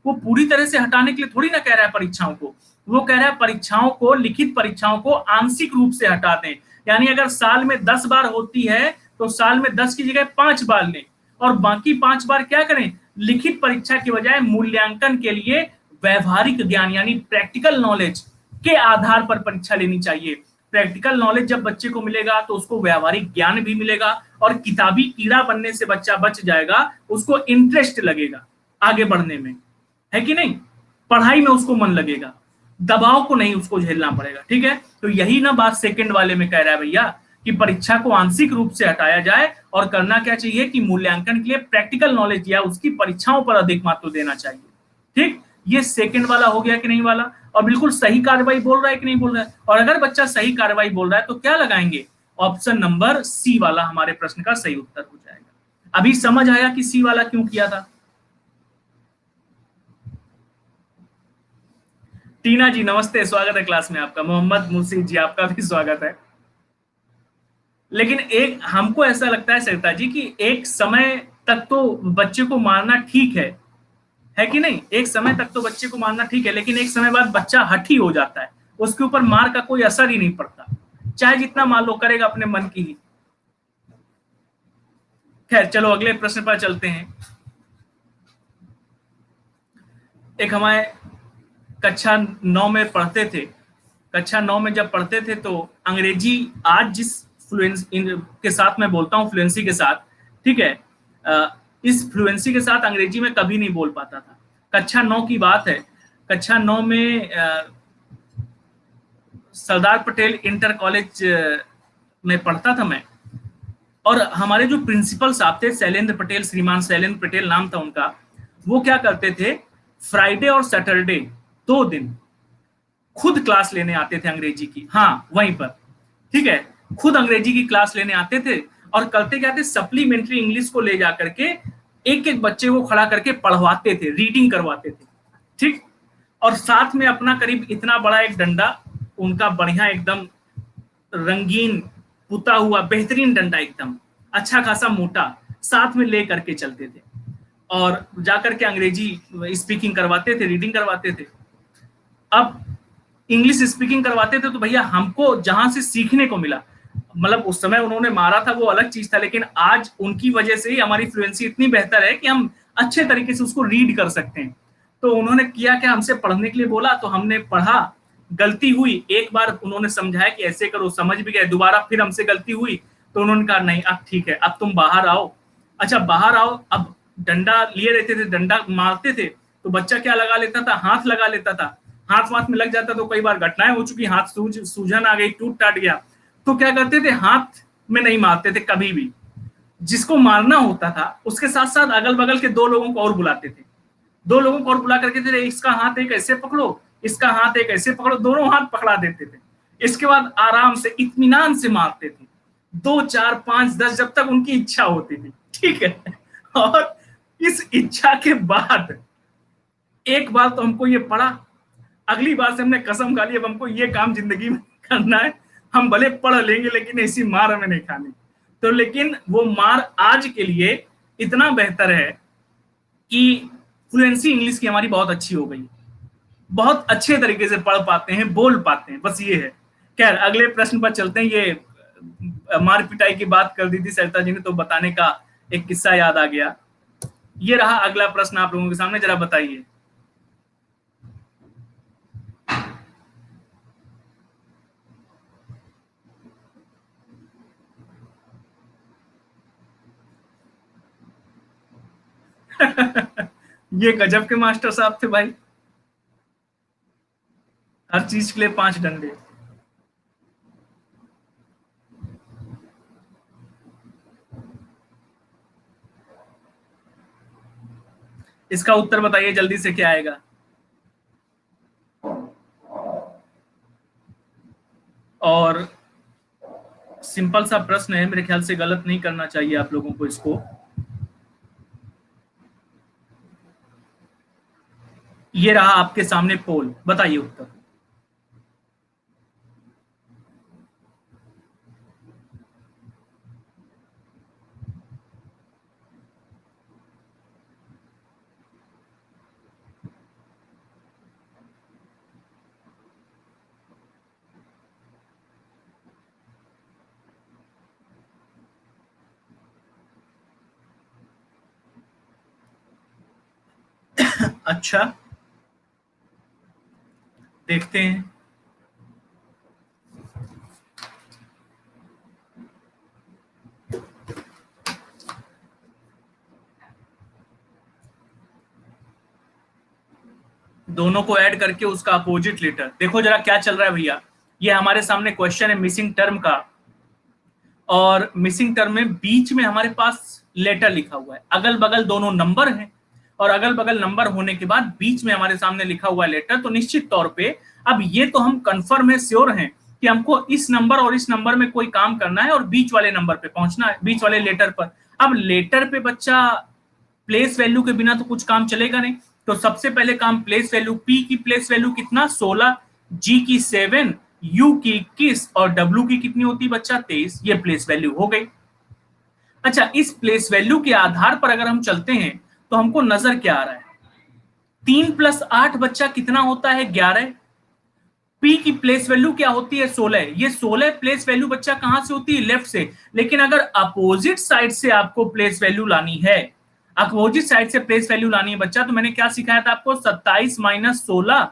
वो पूरी तरह से हटाने के लिए थोड़ी ना कह रहा है परीक्षाओं को, वो कह रहा है परीक्षाओं को, लिखित परीक्षाओं को आंशिक रूप से हटा दें। यानी अगर साल में 10 बार होती है तो साल में 10 की जगह 5 बार लें, और बाकी 5 बार क्या करें, लिखित परीक्षा की बजाय मूल्यांकन के लिए व्यवहारिक ज्ञान यानी प्रैक्टिकल नॉलेज के आधार पर परीक्षा लेनी चाहिए। प्रैक्टिकल नॉलेज जब बच्चे को मिलेगा तो उसको व्यवहारिक ज्ञान भी मिलेगा, और किताबी कीड़ा बनने से बच्चा बच जाएगा, उसको इंटरेस्ट लगेगा आगे बढ़ने में, है कि नहीं, पढ़ाई में उसको मन लगेगा, दबाव को नहीं उसको झेलना पड़ेगा। ठीक है, तो यही ना बात सेकंड वाले में कह रहा है भैया, कि परीक्षा को आंशिक रूप से हटाया जाए और करना क्या चाहिए कि मूल्यांकन के लिए प्रैक्टिकल नॉलेज या उसकी परीक्षाओं पर अधिक महत्व देना चाहिए। ठीक, ये सेकंड वाला हो गया कि नहीं वाला, और बिल्कुल सही कार्रवाई बोल रहा है कि नहीं बोल रहा है। और अगर बच्चा सही कार्रवाई बोल रहा है तो क्या लगाएंगे, ऑप्शन नंबर सी वाला हमारे प्रश्न का सही उत्तर हो जाएगा। अभी समझ आया कि सी वाला क्यों किया था। टीना जी नमस्ते, स्वागत है क्लास में आपका। मोहम्मद मुर्शीद जी आपका भी स्वागत है। लेकिन एक हमको ऐसा लगता है सरिता जी कि एक समय तक तो बच्चे को मारना ठीक है कि नहीं, एक समय तक तो बच्चे को मारना ठीक है, लेकिन एक समय बाद बच्चा हठी हो जाता है, उसके ऊपर मार का कोई असर ही नहीं पड़ता, चाहे जितना मान लो करेगा अपने मन की ही। खैर चलो अगले प्रश्न पर चलते हैं। एक हमारे कक्षा 9 में पढ़ते थे, कक्षा 9 में जब पढ़ते थे तो अंग्रेजी आज जिस फ्लुएंसी के साथ मैं बोलता हूँ, फ्लुएंसी के साथ, ठीक है, इस फ्लुएंसी के साथ अंग्रेजी में कभी नहीं बोल पाता था। कक्षा 9 की बात है, कक्षा 9 में सरदार पटेल इंटर कॉलेज में पढ़ता था मैं, और हमारे जो प्रिंसिपल साहब थे शैलेंद्र पटेल, श्रीमान शैलेंद्र पटेल नाम था उनका, वो क्या करते थे, फ्राइडे और सैटरडे 2 दिन खुद क्लास लेने आते थे अंग्रेजी की, हाँ वहीं पर, ठीक है, खुद अंग्रेजी की क्लास लेने आते थे। और करते क्या थे, सप्लीमेंट्री इंग्लिश को ले जाकर के एक एक बच्चे को खड़ा करके पढ़वाते थे, रीडिंग करवाते थे। ठीक, और साथ में अपना करीब इतना बड़ा एक डंडा, उनका बढ़िया एकदम रंगीन पुता हुआ बेहतरीन डंडा, एकदम अच्छा खासा मोटा, साथ में ले करके चलते थे, और जाकर के अंग्रेजी स्पीकिंग करवाते थे, रीडिंग करवाते थे। अब इंग्लिश स्पीकिंग करवाते थे तो भैया हमको जहां से सीखने को मिला, मतलब उस समय उन्होंने मारा था वो अलग चीज था, लेकिन आज उनकी वजह से ही हमारी फ्लुएंसी इतनी बेहतर है कि हम अच्छे तरीके से उसको रीड कर सकते हैं। तो उन्होंने किया क्या, हमसे पढ़ने के लिए बोला तो हमने पढ़ा, गलती हुई एक बार उन्होंने समझाया कि ऐसे करो, समझ भी गए, दोबारा फिर हमसे गलती हुई तो उन्होंने कहा नहीं अब ठीक है, अब तुम बाहर आओ। अच्छा बाहर आओ, अब डंडा लिए रहते थे, डंडा मारते थे तो बच्चा क्या लगा लेता था, हाथ लगा लेता था, हाथ वाथ में लग जाता तो कई बार घटनाएं हो चुकी, हाथ सूजन आ गई, टूट टाट गया। तो क्या करते थे, हाथ में नहीं मारते थे कभी भी, जिसको मारना होता था उसके साथ साथ अगल बगल के 2 लोगों को और बुलाते थे, 2 लोगों को और बुला करके थे, इसका हाथ एक ऐसे पकड़ो, इसका हाथ एक ऐसे पकड़ो, दोनों हाथ पकड़ा देते थे। इसके बाद आराम से इत्मीनान से मारते थे, 2 4 5 10 जब तक उनकी इच्छा होती थी, ठीक है। और इस इच्छा के बाद एक बार तो हमको ये पड़ा, अगली बार से हमने कसम खा ली अब हमको ये काम जिंदगी में करना है, हम भले पढ़ लेंगे लेकिन ऐसी मार हमें नहीं खानी। तो लेकिन वो मार आज के लिए इतना बेहतर है कि फ्लुएंसी इंग्लिश की हमारी बहुत अच्छी हो गई, बहुत अच्छे तरीके से पढ़ पाते हैं, बोल पाते हैं, बस ये है। खैर अगले प्रश्न पर चलते हैं। ये मार पिटाई की बात कर दी थी सरिता जी ने तो बताने का एक किस्सा याद आ गया। ये रहा अगला प्रश्न आप लोगों के सामने, जरा बताइए। ये गजब के मास्टर साहब थे भाई, हर चीज के लिए 5 डंडे। इसका उत्तर बताइए जल्दी से, क्या आएगा। और सिंपल सा प्रश्न है, मेरे ख्याल से गलत नहीं करना चाहिए आप लोगों को इसको। ये रहा आपके सामने पोल, बताइए उत्तर। अच्छा, देखते हैं। दोनों को ऐड करके उसका अपोजिट लेटर, देखो जरा क्या चल रहा है भैया। ये हमारे सामने क्वेश्चन है मिसिंग टर्म का, और मिसिंग टर्म में बीच में हमारे पास लेटर लिखा हुआ है, अगल बगल दोनों नंबर हैं, और अगल बगल नंबर होने के बाद बीच में हमारे सामने लिखा हुआ लेटर, तो निश्चित तौर पे अब ये तो हम कंफर्म है, श्योर हैं कि हमको इस नंबर और इस नंबर में कोई काम करना है और बीच वाले नंबर पे पहुंचना है, बीच वाले लेटर पर। अब लेटर पे बच्चा प्लेस वैल्यू के बिना तो कुछ काम चलेगा नहीं, तो सबसे पहले काम प्लेस वैल्यू, पी की प्लेस वैल्यू कितना 16, जी की 7, यू की 21 और डब्ल्यू की कितनी होती बच्चा 23, ये प्लेस वैल्यू हो गई। अच्छा, इस प्लेस वैल्यू के आधार पर अगर हम चलते हैं तो हमको नजर क्या आ रहा है, 3 + 8 बच्चा कितना होता है 11, पी की प्लेस वैल्यू क्या होती है 16, ये 16 प्लेस वैल्यू बच्चा कहां से होती है लेफ्ट से, लेकिन अगर अपोजिट साइड से आपको प्लेस वैल्यू लानी है, अपोजिट साइड से प्लेस वैल्यू लानी है बच्चा, तो मैंने क्या सिखाया था आपको 27 - 16,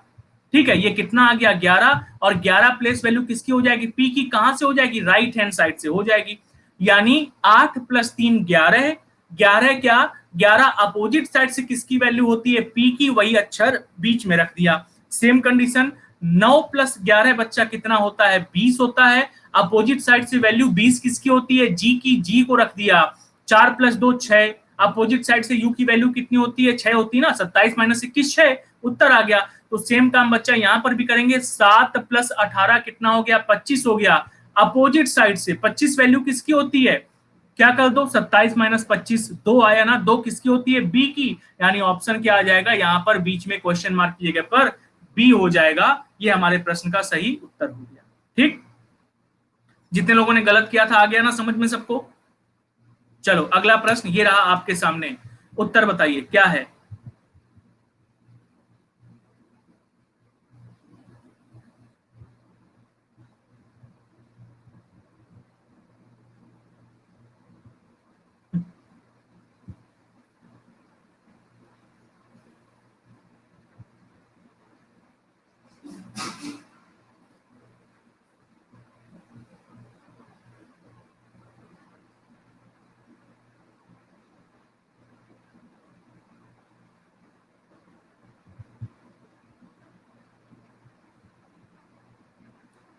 ठीक है, ये कितना आ गया 11, और 11 प्लेस वैल्यू किसकी हो जाएगी, पी की कहां से हो जाएगी, राइट हैंड साइड से हो जाएगी, यानी 8 + 3 11, 11 क्या, 11 अपोजिट साइड से किसकी वैल्यू होती है, पी की, वही अक्षर बीच में रख दिया। सेम कंडीशन 9 + 11 बच्चा कितना होता है 20 होता है, अपोजिट साइड से वैल्यू 20 किसकी होती है, जी की, जी को रख दिया, 4 + 2 6, अपोजिट साइड से यू की वैल्यू कितनी होती है 6 होती है ना, 27 - 21 6, उत्तर आ गया। तो सेम काम बच्चा यहां पर भी करेंगे, 7 + 18 कितना हो गया 25 हो गया, अपोजिट साइड से 25 वैल्यू किसकी होती है, क्या कर दो 27 - 25, 2 आया ना, 2 किसकी होती है बी की, यानी ऑप्शन क्या आ जाएगा यहां पर बीच में क्वेश्चन मार्क की जगह पर बी हो जाएगा, ये हमारे प्रश्न का सही उत्तर हो गया। ठीक, जितने लोगों ने गलत किया था आ गया ना समझ में सबको। चलो अगला प्रश्न ये रहा आपके सामने, उत्तर बताइए क्या है।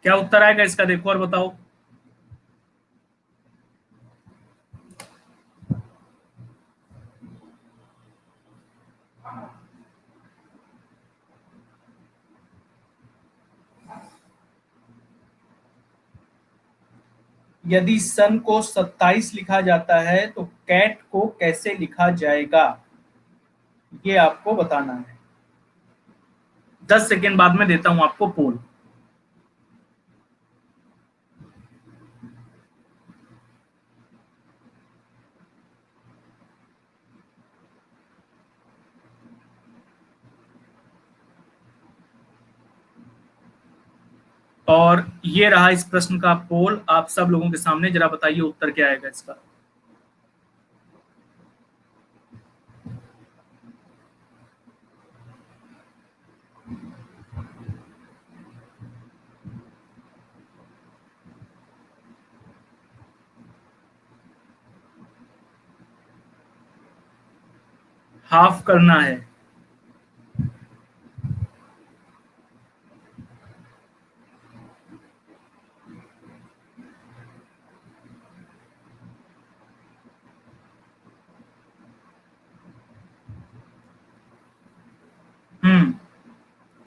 क्या उत्तर आएगा इसका, देखो और बताओ। यदि सन को 27 लिखा जाता है तो कैट को कैसे लिखा जाएगा, ये आपको बताना है। 10 सेकेंड बाद में देता हूं आपको पोल। और ये रहा इस प्रश्न का पोल आप सब लोगों के सामने, जरा बताइए उत्तर क्या आएगा इसका। हाफ करना है।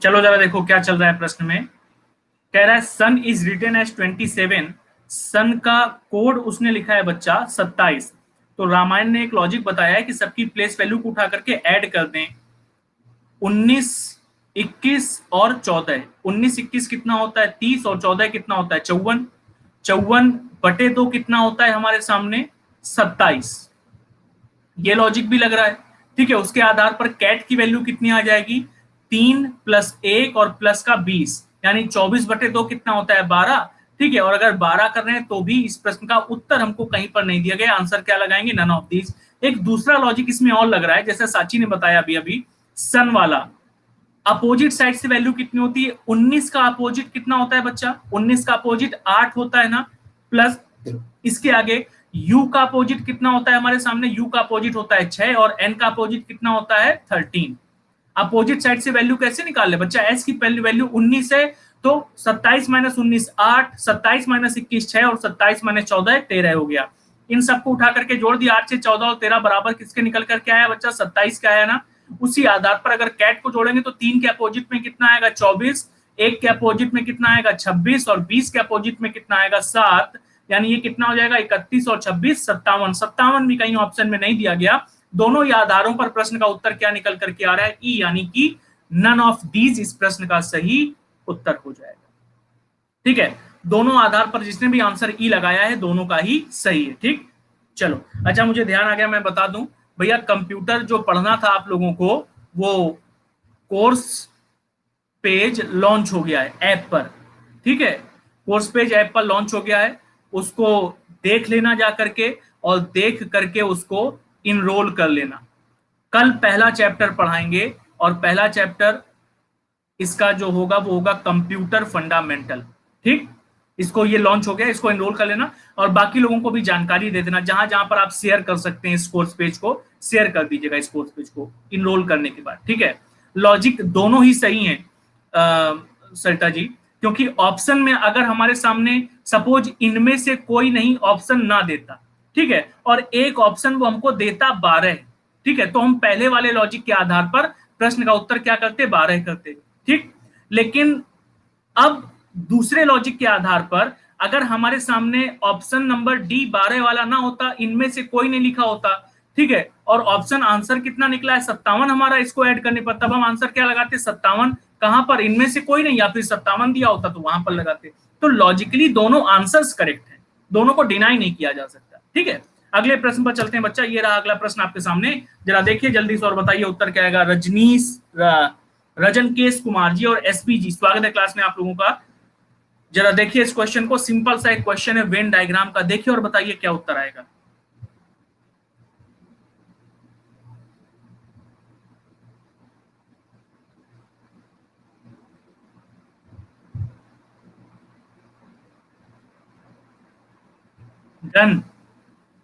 चलो जरा देखो क्या चल रहा है प्रश्न में। कह रहा है सन इज रिटन एज 27, सन का कोड उसने लिखा है बच्चा 27, तो रामायण ने एक लॉजिक बताया है कि सबकी प्लेस वैल्यू को उठा करके ऐड कर दें, 19 21 और 14, 19 21 कितना होता है 30 और 14 कितना होता है 54, 54/2 कितना होता है हमारे सामने 27। ये लॉजिक भी लग रहा है, ठीक है। उसके आधार पर कैट की वैल्यू कितनी आ जाएगी 3 + 1 और प्लस का 20, यानी 24/2 कितना होता है 12, ठीक है। और अगर 12 कर रहे हैं तो भी इस प्रश्न का उत्तर हमको कहीं पर नहीं दिया गया, आंसर क्या लगाएंगे नन ऑफ दीज। एक दूसरा लॉजिक इसमें और लग रहा है, जैसे साची ने बताया अभी अभी सन वाला, अपोजिट साइड से वैल्यू कितनी होती है 19 का अपोजिट कितना होता है बच्चा 19 का अपोजिट 8 होता है ना, प्लस इसके आगे u का अपोजिट कितना होता है हमारे सामने, u का अपोजिट होता है 6 और n का अपोजिट कितना होता है 13। अपोजिट साइड से वैल्यू कैसे निकाल ले बच्चा, s की वैल्यू 19 है तो 27 - 19 8, 27 - 21 6 और 27 - 14 13 हो गया। इन सबको उठा करके जोड़ दिया, 8 से 14 और 13 बराबर किसके निकल करके आया बच्चा 27 का आया ना। उसी आधार पर अगर कैट को जोड़ेंगे तो 3 के अपोजिट में कितना आएगा 24, 1 के अपोजिट में कितना आएगा 26 और 20 के अपोजिट में कितना आएगा 7, यानी ये कितना हो जाएगा 31 और 26 57। 57 भी कहीं ऑप्शन में नहीं दिया गया। दोनों ही आधारों पर प्रश्न का उत्तर क्या निकल करके आ रहा है ई, यानी कि नन ऑफ दीज इस प्रश्न का सही उत्तर हो जाएगा, ठीक है। दोनों आधार पर जिसने भी आंसर ई लगाया है दोनों का ही सही है, ठीक। चलो अच्छा, मुझे ध्यान आ गया, मैं बता दूं भैया, कंप्यूटर जो पढ़ना था आप लोगों को वो कोर्स पेज लॉन्च हो गया है ऐप पर, ठीक है। कोर्स पेज ऐप पर लॉन्च हो गया है, उसको देख लेना जा करके और देख करके उसको इनरोल कर लेना। कल पहला चैप्टर पढ़ाएंगे और पहला चैप्टर इसका जो होगा वो होगा कंप्यूटर फंडामेंटल, ठीक। इसको ये लॉन्च हो गया, इसको एनरोल कर लेना और बाकी लोगों को भी जानकारी दे देना, जहां जहां पर आप शेयर कर सकते हैं इस कोर्स पेज को शेयर कर दीजिएगा, इस कोर्स पेज को इनरोल करने के बाद, ठीक है। लॉजिक दोनों ही सही है सरिता जी, क्योंकि ऑप्शन में अगर हमारे सामने सपोज इनमें से कोई नहीं ऑप्शन ना देता, ठीक है, और एक ऑप्शन वो हमको देता 12, ठीक है, तो हम पहले वाले लॉजिक के आधार पर प्रश्न का उत्तर क्या करते 12 करते, ठीक। लेकिन अब दूसरे लॉजिक के आधार पर अगर हमारे सामने ऑप्शन नंबर डी 12 वाला ना होता, इनमें से कोई नहीं लिखा होता, ठीक है, और ऑप्शन आंसर कितना निकला है 57 हमारा, इसको ऐड करने पर तब हम आंसर क्या लगाते 57, कहां पर इनमें से कोई नहीं, या फिर 57 दिया होता तो वहां पर लगाते। तो लॉजिकली दोनों आंसर्स करेक्ट है, दोनों को डिनाई नहीं किया जा सकता, ठीक है। अगले प्रश्न पर चलते हैं बच्चा, ये रहा अगला प्रश्न आपके सामने, जरा देखिए जल्दी से और बताइए उत्तर क्या आएगा। रजन केश कुमार जी और एसपी जी, स्वागत है क्लास में आप लोगों का। जरा देखिए इस क्वेश्चन को, सिंपल सा एक क्वेश्चन है वेन डायग्राम का, देखिए और बताइए क्या उत्तर आएगा। डन,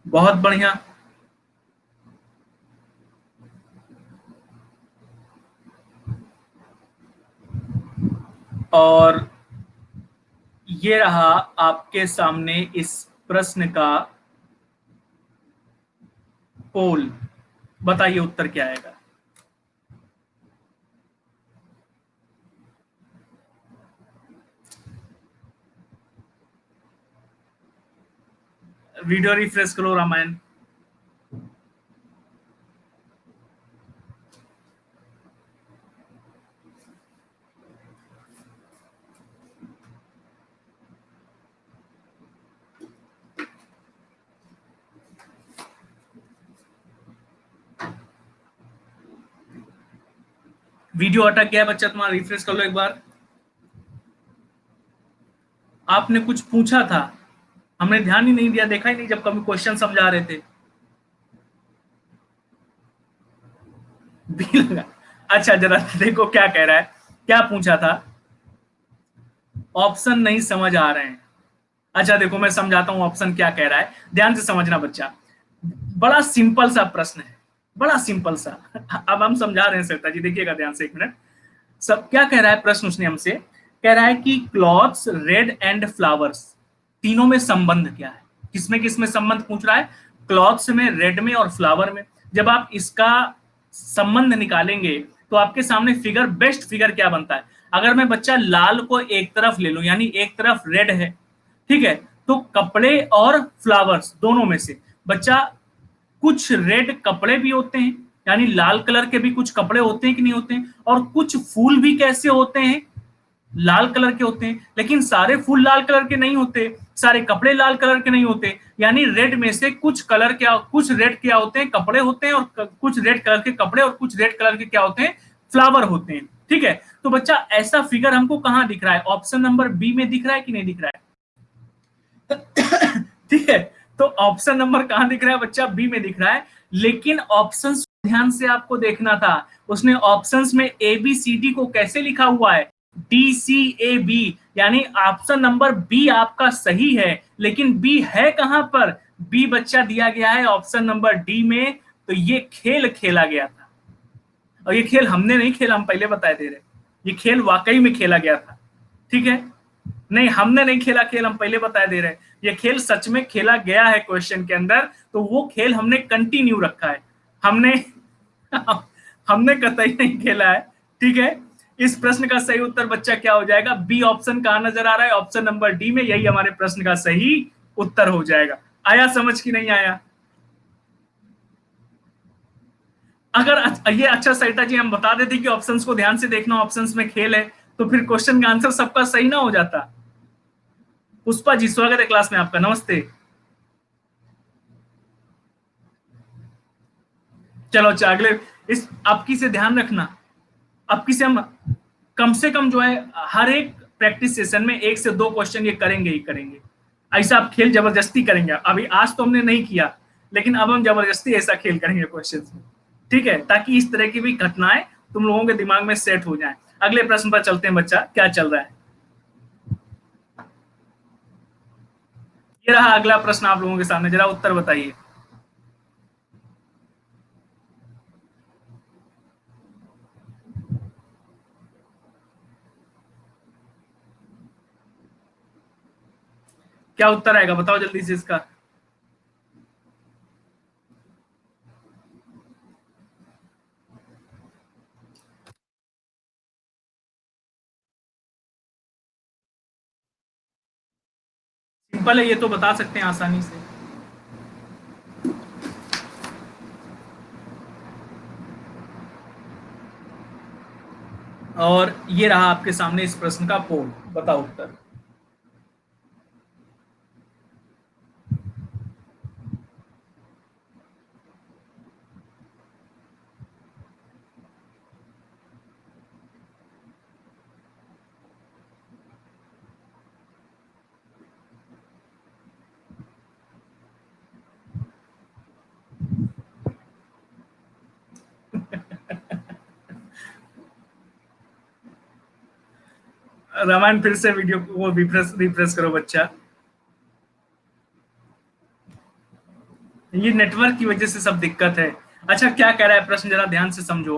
बहुत बढ़िया। और ये रहा आपके सामने इस प्रश्न का पोल, बताइए उत्तर क्या आएगा। वीडियो रिफ्रेश करो रामायण। वीडियो अटक गया बच्चा तुम्हारा, रिफ्रेश कर लो एक बार। आपने कुछ पूछा था, हमने ध्यान ही नहीं दिया, देखा ही नहीं जब कभी क्वेश्चन समझा रहे थे। बी लगा, अच्छा जरा देखो क्या कह रहा है, क्या पूछा था, ऑप्शन नहीं समझ आ रहे हैं। अच्छा देखो मैं समझाता हूं ऑप्शन क्या कह रहा है, ध्यान से समझना बच्चा। बड़ा सिंपल सा प्रश्न है, बड़ा सिंपल सा। अब हम समझा रहे हैं श्वेता जी, देखिएगा ध्यान से एक मिनट। सब क्या कह रहा है प्रश्न, उसने हमसे कह रहा है कि क्लॉथ्स रेड एंड फ्लावर्स तीनों में संबंध क्या है, किसमें संबंध पूछ रहा है, क्लॉथ्स में, रेड में और फ्लावर में। जब आप इसका संबंध निकालेंगे तो आपके सामने फिगर, बेस्ट फिगर क्या बनता है, अगर मैं बच्चा लाल को एक तरफ ले लूं, यानी एक तरफ रेड है, ठीक है, तो कपड़े और फ्लावर्स दोनों में से बच्चा कुछ रेड कपड़े भी होते हैं यानी लाल कलर के भी कुछ कपड़े होते हैं कि नहीं होते हैं, और कुछ फूल भी कैसे होते हैं, लाल कलर के होते हैं, लेकिन सारे फूल लाल कलर के नहीं होते, सारे कपड़े लाल कलर के नहीं होते। यानी रेड में से कुछ कलर क्या, कुछ रेड क्या होते हैं, कपड़े होते हैं, और कुछ रेड कलर के कपड़े और कुछ रेड कलर के क्या होते हैं, फ्लावर होते हैं। ठीक है, तो बच्चा ऐसा फिगर हमको कहां दिख रहा है, ऑप्शन नंबर बी में दिख रहा है कि नहीं दिख रहा है? ठीक है, तो ऑप्शन नंबर कहां दिख रहा है बच्चा, बी में दिख रहा है। लेकिन ऑप्शंस ध्यान से आपको देखना था, उसने ऑप्शंस में ए बी सी डी को कैसे लिखा हुआ है, डी सी ए बी, यानी ऑप्शन नंबर बी आपका सही है, लेकिन बी है कहां पर, बी बच्चा दिया गया है ऑप्शन नंबर डी में। तो ये खेल खेला गया था, और ये खेल हमने नहीं खेला, हम पहले बताए दे रहे, ये खेल वाकई में खेला गया था। ठीक है, नहीं हमने नहीं खेला खेल, हम पहले बताए दे रहे हैं, ये खेल सच में खेला गया है क्वेश्चन के अंदर, तो वो खेल हमने कंटिन्यू रखा है, हमने हमने कतई नहीं खेला है। ठीक है, इस प्रश्न का सही उत्तर बच्चा क्या हो जाएगा, बी ऑप्शन कहां नजर आ रहा है, ऑप्शन नंबर डी में, यही हमारे प्रश्न का सही उत्तर हो जाएगा। आया समझ की नहीं आया? अगर ये अच्छा सरिता जी हम बता देते कि ऑप्शंस को ध्यान से देखना, ऑप्शंस में खेल है, तो फिर क्वेश्चन का आंसर सबका सही ना हो जाता। पुष्पा जी स्वागत है क्लास में आपका, नमस्ते। चलो अच्छा, अगले इस आपकी से ध्यान रखना, आपकी से हम कम से कम जो है हर एक प्रैक्टिस सेशन में 1 से 2 क्वेश्चन ये करेंगे ही करेंगे। ऐसा आप खेल जबरदस्ती करेंगे, अभी आज तो हमने नहीं किया, लेकिन अब हम जबरदस्ती ऐसा खेल करेंगे क्वेश्चन में। ठीक है, ताकि इस तरह की भी घटनाएं तुम लोगों के दिमाग में सेट हो जाए। अगले प्रश्न पर चलते हैं बच्चा, क्या चल रहा है। ये रहा अगला प्रश्न आप लोगों के सामने, जरा उत्तर बताइए। क्या उत्तर आएगा बताओ जल्दी से इसका। सिंपल है, ये तो बता सकते हैं आसानी से। और ये रहा आपके सामने इस प्रश्न का पोल, बताओ उत्तर। रामायण फिर से वीडियो को रिफ्रेश रिफ्रेश करो बच्चा, ये नेटवर्क की वजह से सब दिक्कत है। अच्छा क्या कह रहा है प्रश्न, जरा ध्यान से समझो।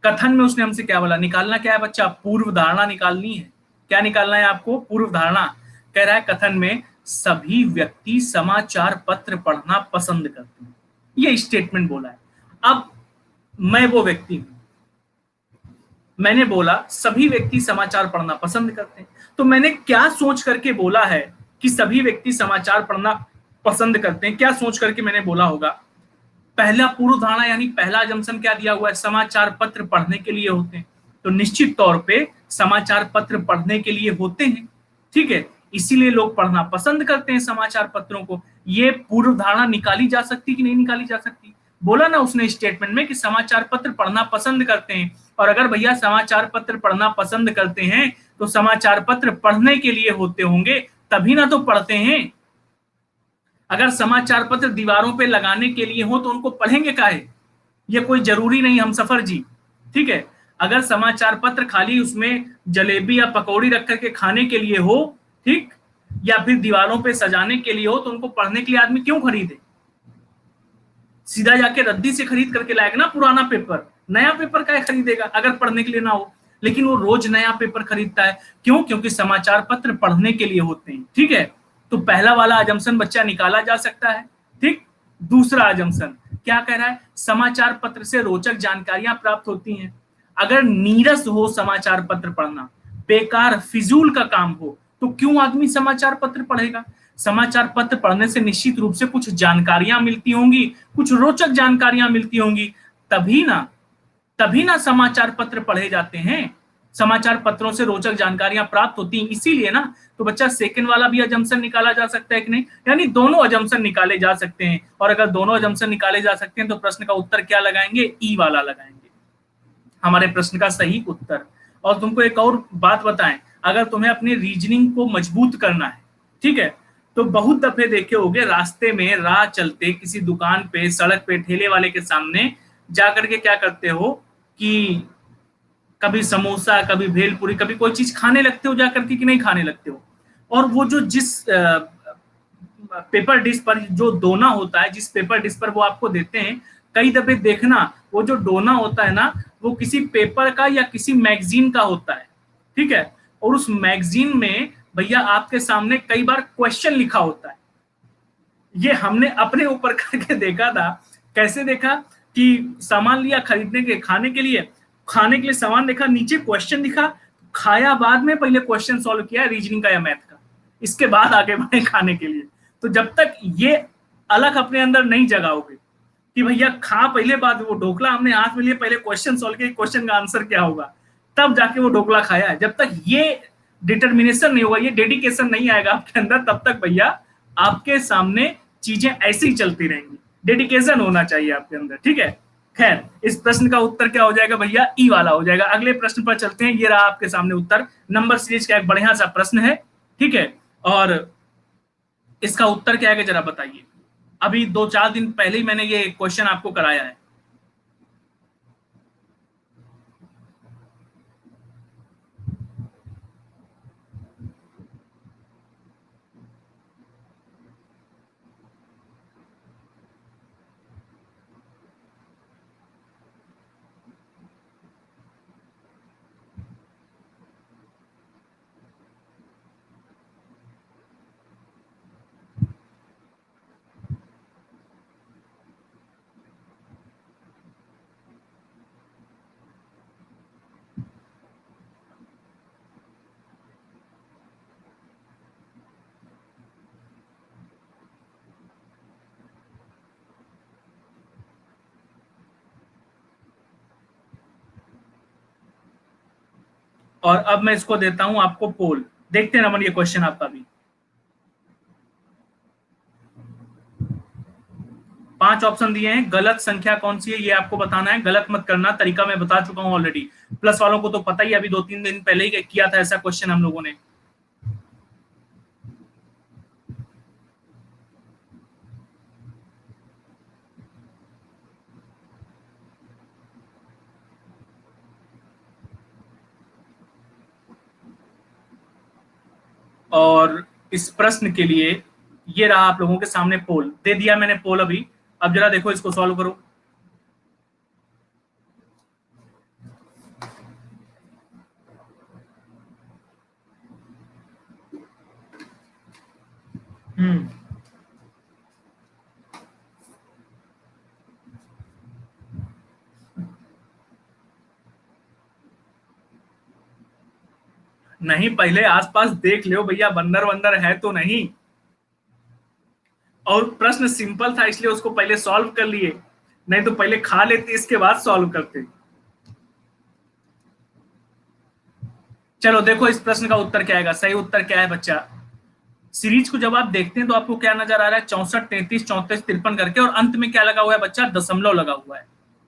कथन में उसने हमसे क्या बोला, निकालना क्या है बच्चा, पूर्व धारणा निकालनी है। क्या निकालना है आपको, पूर्व धारणा। कह रहा है कथन में सभी व्यक्ति समाचार पत्र पढ़ना पसंद करते हैं, ये स्टेटमेंट बोला है। अब मैं वो व्यक्ति हूं, मैंने बोला सभी व्यक्ति समाचार पढ़ना पसंद करते हैं, तो मैंने क्या सोच करके बोला है कि सभी व्यक्ति समाचार पढ़ना पसंद करते हैं, क्या सोच करके मैंने बोला होगा। पहला पूर्व धारणा यानी पहला जंक्शन क्या दिया हुआ है, समाचार पत्र पढ़ने के लिए होते हैं, तो निश्चित तौर पे समाचार पत्र पढ़ने के लिए होते हैं। ठीक है, इसीलिए लोग पढ़ना पसंद करते हैं समाचार पत्रों को। ये पूर्व धारणा निकाली जा सकती कि नहीं निकाली जा सकती, बोला ना उसने स्टेटमेंट में कि समाचार पत्र पढ़ना पसंद करते हैं। और अगर भैया समाचार पत्र पढ़ना पसंद करते हैं तो समाचार पत्र पढ़ने के लिए होते होंगे, तभी ना तो पढ़ते हैं। अगर समाचार पत्र दीवारों पे लगाने के लिए हो तो उनको पढ़ेंगे काहे, ये कोई जरूरी नहीं हम सफर जी। ठीक है, अगर समाचार पत्र खाली उसमें जलेबी या पकौड़ी रख करके खाने के लिए हो, ठीक, या फिर दीवारों पे सजाने के लिए हो, तो उनको पढ़ने के लिए आदमी क्यों खरीदे, सीधा जाके रद्दी से खरीद करके लाएगा ना पुराना पेपर, नया पेपर क्या खरीदेगा अगर पढ़ने के लिए ना हो। लेकिन वो रोज नया पेपर खरीदता है, क्यों, क्योंकि समाचार पत्र पढ़ने के लिए होते हैं। ठीक है, तो पहला वाला अजम्पशन बच्चा निकाला जा सकता है। ठीक, दूसरा अजम्पशन क्या कह रहा है, समाचार पत्र से रोचक जानकारियां प्राप्त होती हैं। अगर नीरस हो समाचार पत्र पढ़ना, बेकार फिजूल का काम हो, तो क्यों आदमी समाचार पत्र पढ़ेगा। समाचार पत्र पढ़ने से निश्चित रूप से कुछ जानकारियां मिलती होंगी, कुछ रोचक जानकारियां मिलती होंगी, तभी ना समाचार पत्र पढ़े जाते हैं, समाचार पत्रों से रोचक जानकारियां प्राप्त होती हैं, इसीलिए ना। तो बच्चा सेकंड वाला भी अजम्पशन निकाला जा सकता है कि नहीं, यानी दोनों अजम्पशन निकाले जा सकते हैं। और अगर दोनों अजम्पशन निकाले जा सकते हैं तो प्रश्न का उत्तर क्या लगाएंगे, ई वाला लगाएंगे, हमारे प्रश्न का सही उत्तर। और तुमको एक और बात बताएं, अगर तुम्हें अपनी रीजनिंग को मजबूत करना है, ठीक है, तो बहुत दफे देखे होंगे रास्ते में राह चलते किसी दुकान पे, सड़क पे, ठेले वाले के सामने जाकर के क्या करते हो कि कभी समोसा, कभी भेलपुरी, कभी कोई चीज खाने लगते हो जाकर के कि नहीं खाने लगते हो। और वो जो जिस पेपर डिश पर जो डोना होता है, जिस पेपर डिश पर वो आपको देते हैं, कई दफे देखना वो जो डोना होता है ना, वो किसी पेपर का या किसी मैगजीन का होता है, ठीक है। और उस मैगजीन में भैया आपके सामने कई बार क्वेश्चन लिखा होता है। ये हमने अपने ऊपर करके देखा था। कैसे देखा कि सामान लिया खरीदने के, खाने के लिए सामान देखा, नीचे क्वेश्चन दिखा, खाया बाद में, पहले क्वेश्चन सॉल्व किया रीजनिंग का या मैथ का, इसके बाद आगे बढ़े खाने के लिए। तो जब तक ये अलग अपने अंदर नहीं जगाओगे कि भैया खा पहले बाद, वो ढोकला हमने हाथ में लिए, पहले क्वेश्चन सॉल्व किया, क्वेश्चन का आंसर क्या होगा, तब जाके वो ढोकला खाया है। जब तक ये डिटर्मिनेशन नहीं होगा, ये डेडिकेशन नहीं आएगा आपके अंदर, तब तक भैया आपके सामने चीजें ऐसे ही चलती रहेंगी। डेडिकेशन होना चाहिए आपके अंदर, ठीक है। खैर, इस प्रश्न का उत्तर क्या हो जाएगा भैया, ई वाला हो जाएगा। अगले प्रश्न पर चलते हैं। ये रहा आपके सामने उत्तर, नंबर सीरीज का एक बढ़िया सा प्रश्न है, ठीक है। और इसका उत्तर क्या है जरा बताइए। अभी 2-4 दिन पहले ही मैंने ये क्वेश्चन आपको कराया है। और अब मैं इसको देता हूं आपको पोल, देखते हैं रमन ये क्वेश्चन आपका भी। 5 ऑप्शन दिए हैं, गलत संख्या कौन सी है ये आपको बताना है। गलत मत करना, तरीका मैं बता चुका हूं ऑलरेडी। प्लस वालों को तो पता ही, अभी 2-3 दिन पहले ही किया था ऐसा क्वेश्चन हम लोगों ने। और इस प्रश्न के लिए ये रहा आप लोगों के सामने पोल, दे दिया मैंने पोल अभी। अब जरा देखो, इसको सॉल्व करो। नहीं, पहले आसपास देख लो भैया, बंदर वंदर है तो नहीं। और प्रश्न सिंपल था इसलिए उसको पहले सॉल्व कर लिए, नहीं तो पहले खा लेते इसके बाद सॉल्व करते। चलो देखो इस प्रश्न का उत्तर क्या आएगा। सही उत्तर क्या है बच्चा, सीरीज को जब आप देखते हैं तो आपको क्या नजर आ रहा है, 64, 33, 34, 53 करके, और अंत में क्या लगा हुआ है बच्चा, दशमलव लगा हुआ है,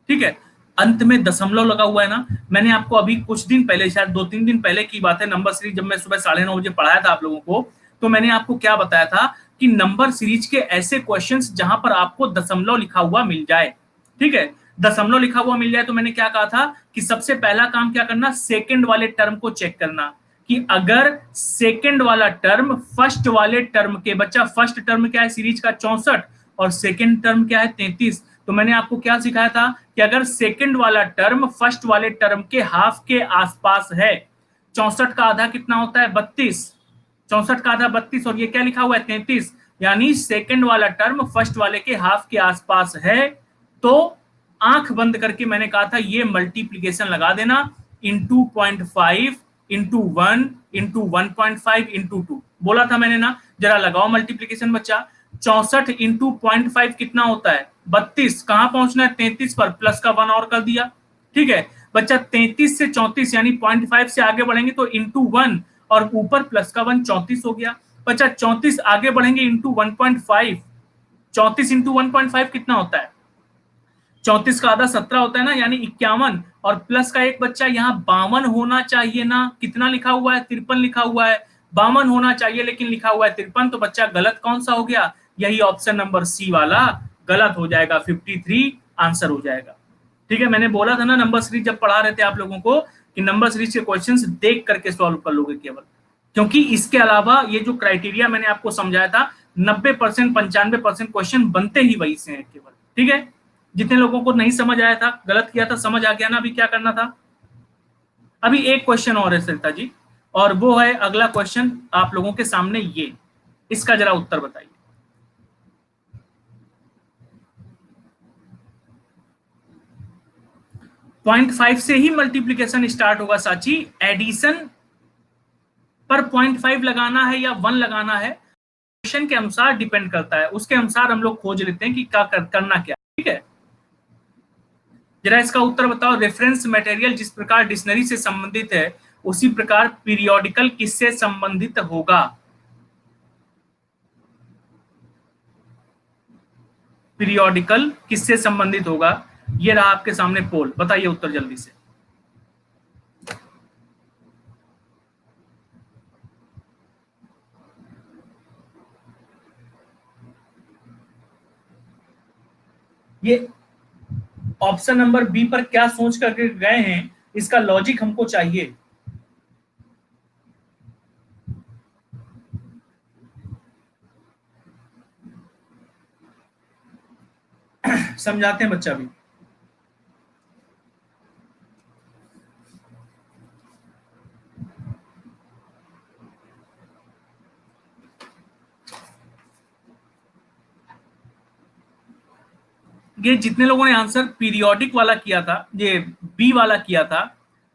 ठीक है। अंत में दशमलव लगा हुआ है ना। मैंने आपको अभी कुछ दिन पहले, शायद 2-3 दिन पहले की बात है, नंबर सीरीज जब मैं सुबह 9:30 बजे पढ़ाया था आप लोगों को, तो मैंने आपको क्या बताया था कि नंबर सीरीज के ऐसे क्वेश्चंस जहां पर आपको दशमलव लिखा हुआ मिल जाए, ठीक है, दशमलव लिखा हुआ मिल जाए, तो मैंने क्या कहा था कि सबसे पहला काम क्या करना, सेकंड वाले टर्म को चेक करना कि अगर सेकंड वाला टर्म फर्स्ट वाले टर्म के, बच्चा फर्स्ट टर्म क्या है सीरीज का, 64, और सेकंड टर्म क्या है, 33। तो मैंने आपको क्या सिखाया था कि अगर सेकंड वाला टर्म फर्स्ट वाले टर्म के हाफ के आसपास है, 64 का आधा कितना होता है, 32, 64 का आधा 32, और ये क्या लिखा हुआ है, 33, यानी सेकंड वाला टर्म फर्स्ट वाले के हाफ के आसपास है, तो आंख बंद करके मैंने कहा था ये मल्टीप्लीकेशन लगा देना, इंटू 0.5 इंटू 1 इंटू 1.5 इंटू 2, बोला था मैंने ना। जरा लगाओ मल्टीप्लीकेशन बच्चा। 64 इंटू 0.5 कितना होता है 32, कहां पहुंचना है 33 पर, प्लस का 1 और कर दिया। ठीक है बच्चा, 33 से 34 यानी 0.5 से आगे बढ़ेंगे तो इंटू 1 और ऊपर प्लस का 1, 34 हो गया। बच्चा 34 आगे बढ़ेंगे इंटू 1.5, 34 इंटू 1.5 कितना होता है 34 का आधा 17 होता है ना, यानी 51, और प्लस का एक बच्चा यहाँ 52 होना चाहिए ना, कितना लिखा हुआ है 53 लिखा हुआ है, 52 होना चाहिए लेकिन लिखा हुआ है 53, तो बच्चा गलत कौन सा हो गया, यही ऑप्शन नंबर सी वाला गलत हो जाएगा, 53 आंसर हो जाएगा। ठीक है, मैंने बोला था ना नंबर सीरीज जब पढ़ा रहे थे आप लोगों को कि नंबर सीरीज के क्वेश्चंस देख करके सॉल्व कर लोगे केवल, क्योंकि इसके अलावा ये जो क्राइटेरिया मैंने आपको समझाया था 90% 95% क्वेश्चन बनते ही वही से हैं केवल। ठीक है, जितने लोगों को नहीं समझ आया था, गलत किया था, समझ आ गया ना अभी क्या करना था। अभी एक क्वेश्चन और है सरिता जी, और वो है अगला क्वेश्चन आप लोगों के सामने, ये इसका जरा उत्तर बताइए। पॉइंट 5 से ही मल्टीप्लीकेशन स्टार्ट होगा साची, एडिशन पर 0.5 लगाना है या 1 लगाना है क्वेश्चन के अनुसार डिपेंड करता है, उसके अनुसार हम लोग खोज लेते हैं कि क्या करना क्या। ठीक है, जरा इसका उत्तर बताओ। रेफरेंस मटेरियल जिस प्रकार डिक्शनरी से संबंधित है उसी प्रकार पीरियोडिकल किससे संबंधित होगा। पीरियोडिकल किससे संबंधित होगा, ये रहा आपके सामने पोल, बताइए उत्तर जल्दी से। ये ऑप्शन नंबर बी पर क्या सोच करके गए हैं, इसका लॉजिक हमको चाहिए। समझाते हैं बच्चा भी। ये जितने लोगों ने आंसर पीरियोडिक वाला किया था, ये बी वाला किया था,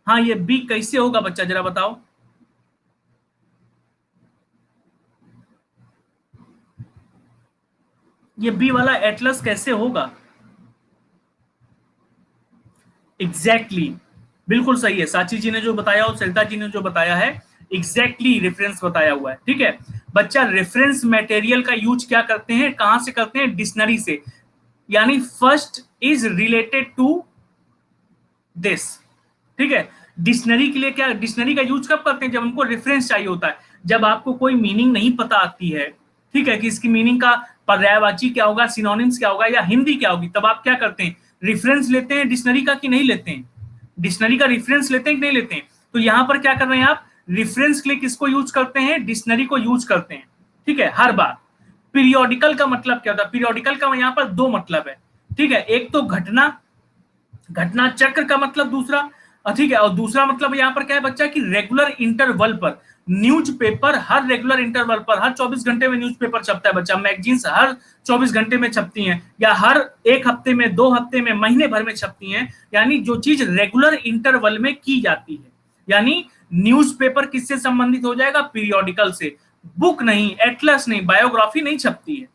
हाँ ये बी कैसे होगा बच्चा जरा बताओ। ये बी वाला एटलस कैसे होगा। एग्जैक्टली exactly, बिल्कुल सही है, साची जी ने जो बताया और सरिता जी ने जो बताया है एग्जैक्टली रेफरेंस बताया हुआ है। ठीक है बच्चा, रेफरेंस मटेरियल का यूज क्या करते हैं, कहां से करते हैं, डिक्शनरी से, यानी first is related to this. ठीक है, डिक्शनरी के लिए क्या, डिक्शनरी का यूज कब करते हैं, जब हमको रेफरेंस चाहिए होता है, जब आपको कोई मीनिंग नहीं पता आती है, ठीक है, कि इसकी मीनिंग का पर्यायवाची क्या होगा, सिनोनिम्स क्या होगा, या हिंदी क्या होगी, तब आप क्या करते हैं, रेफरेंस लेते हैं डिक्शनरी का कि नहीं लेते हैं, डिक्शनरी का रेफरेंस लेते हैं कि नहीं लेते हैं। तो यहां पर क्या कर रहे हैं आप, रेफरेंस के लिए किसको यूज करते हैं, डिक्शनरी को यूज करते हैं। ठीक है, हर बार। पीरियोडिकल का मतलब क्या होता है, पीरियोडिकल का यहाँ पर दो मतलब है। ठीक है, एक तो घटना, घटना चक्र का मतलब दूसरा, ठीक है, और दूसरा मतलब यहाँ पर क्या है बच्चा कि रेगुलर इंटरवल पर, न्यूज़पेपर हर रेगुलर इंटरवल पर, हर 24 घंटे में न्यूज़पेपर छपता है बच्चा, मैगजीन्स हर 24 घंटे में छपती हैं, या हर एक हफ्ते में, 2 हफ्ते में, महीने भर में छपती हैं, यानी जो चीज रेगुलर इंटरवल में की जाती है, यानी न्यूज़पेपर किससे संबंधित हो जाएगा, पीरियोडिकल से। बुक नहीं, एटलस नहीं, बायोग्राफी नहीं छपती है,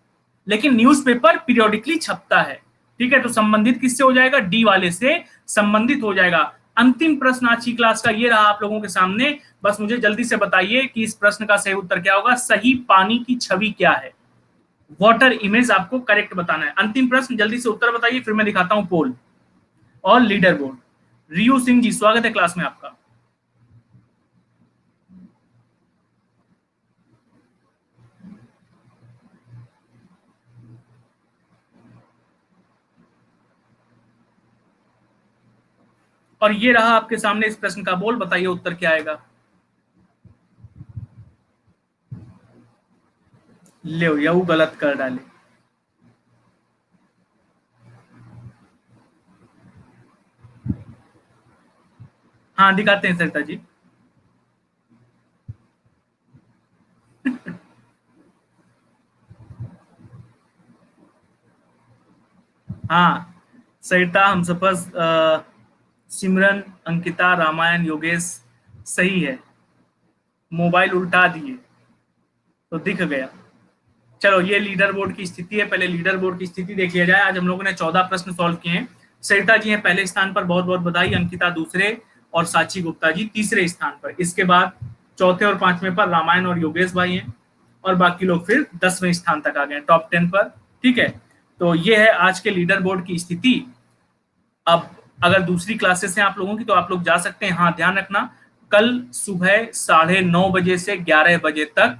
लेकिन न्यूज़पेपर पीरियोडिकली छपता है। ठीक है, तो संबंधित किससे हो जाएगा, डी वाले से संबंधित हो जाएगा। अंतिम प्रश्न आज की क्लास का ये रहा आप लोगों के सामने, बस मुझे जल्दी से बताइए कि इस प्रश्न का सही उत्तर क्या होगा, सही पानी की छवि क्या है, वाटर इमेज आपको करेक्ट बताना है। अंतिम प्रश्न, जल्दी से उत्तर बताइए, फिर मैं दिखाता हूं पोल और लीडर बोर्ड। रियू सिंह जी, स्वागत है क्लास में आपका। और ये रहा आपके सामने इस प्रश्न का बोल, बताइए उत्तर क्या आएगा। ले यू गलत कर डाले। हाँ दिखाते हैं सरिता जी। हाँ सरिता, हम सपस, सिमरन, अंकिता, रामायण, योगेश, सही है। मोबाइल उल्टा दिए तो दिख गया। चलो ये लीडर बोर्ड की स्थिति है, पहले लीडर बोर्ड की स्थिति देख लिया जाए। आज हम लोगों ने 14 प्रश्न सॉल्व किए हैं। सरिता जी हैं पहले स्थान पर, बहुत बहुत बधाई। अंकिता दूसरे और साची गुप्ता जी तीसरे स्थान पर। इसके बाद चौथे और पांचवें पर रामायण और योगेश भाई हैं, और बाकी लोग फिर 10वें स्थान तक आ गए टॉप 10 पर। ठीक है, तो ये है आज के लीडर बोर्ड की स्थिति। अब अगर दूसरी क्लासेस हैं आप लोगों की तो आप लोग जा सकते हैं। हाँ ध्यान रखना, कल सुबह 9:30 बजे से 11 बजे तक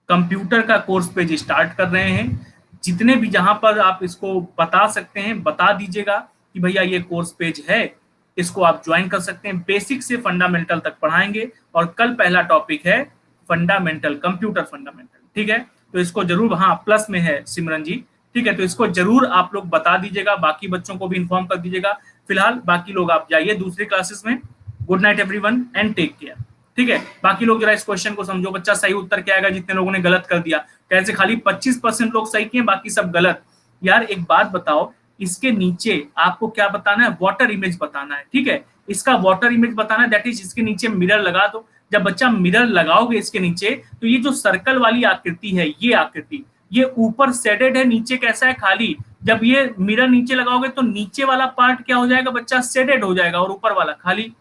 कंप्यूटर का कोर्स पेज स्टार्ट कर रहे हैं। जितने भी जहां पर आप इसको बता सकते हैं बता दीजिएगा कि भैया ये कोर्स पेज है, इसको आप ज्वाइन कर सकते हैं। बेसिक से फंडामेंटल तक पढ़ाएंगे, और कल पहला टॉपिक है फंडामेंटल, कंप्यूटर फंडामेंटल। ठीक है, तो इसको जरूर, हाँ प्लस में है सिमरन जी। ठीक है, तो इसको जरूर आप लोग बता दीजिएगा, बाकी बच्चों को भी इन्फॉर्म कर दीजिएगा। फिलहाल बाकी लोग आप जाइए दूसरी क्लासेस में। Good night everyone and take care. ठीक है, बाकी लोग जरा इस क्वेश्चन को समझो। बच्चा सही उत्तर क्या आएगा जितने लोगों ने गलत कर दिया? कैसे खाली 25% लोग सही किए, बाकी सब गलत? यार एक बात बताओ, इसके नीचे आपको क्या बताना है? वाटर इमेज बताना है। ठीक है, इसका वाटर इमेज बताना है, दैट इज इसके नीचे मिरर लगा दो। जब बच्चा मिरर लगाओगे इसके नीचे, तो ये जो सर्कल वाली आकृति है, ये आकृति, ये ऊपर शेडेड है, नीचे कैसा है? खाली। जब ये मिरर नीचे लगाओगे तो नीचे वाला पार्ट क्या हो जाएगा बच्चा? शेडेड हो जाएगा, और ऊपर वाला खाली।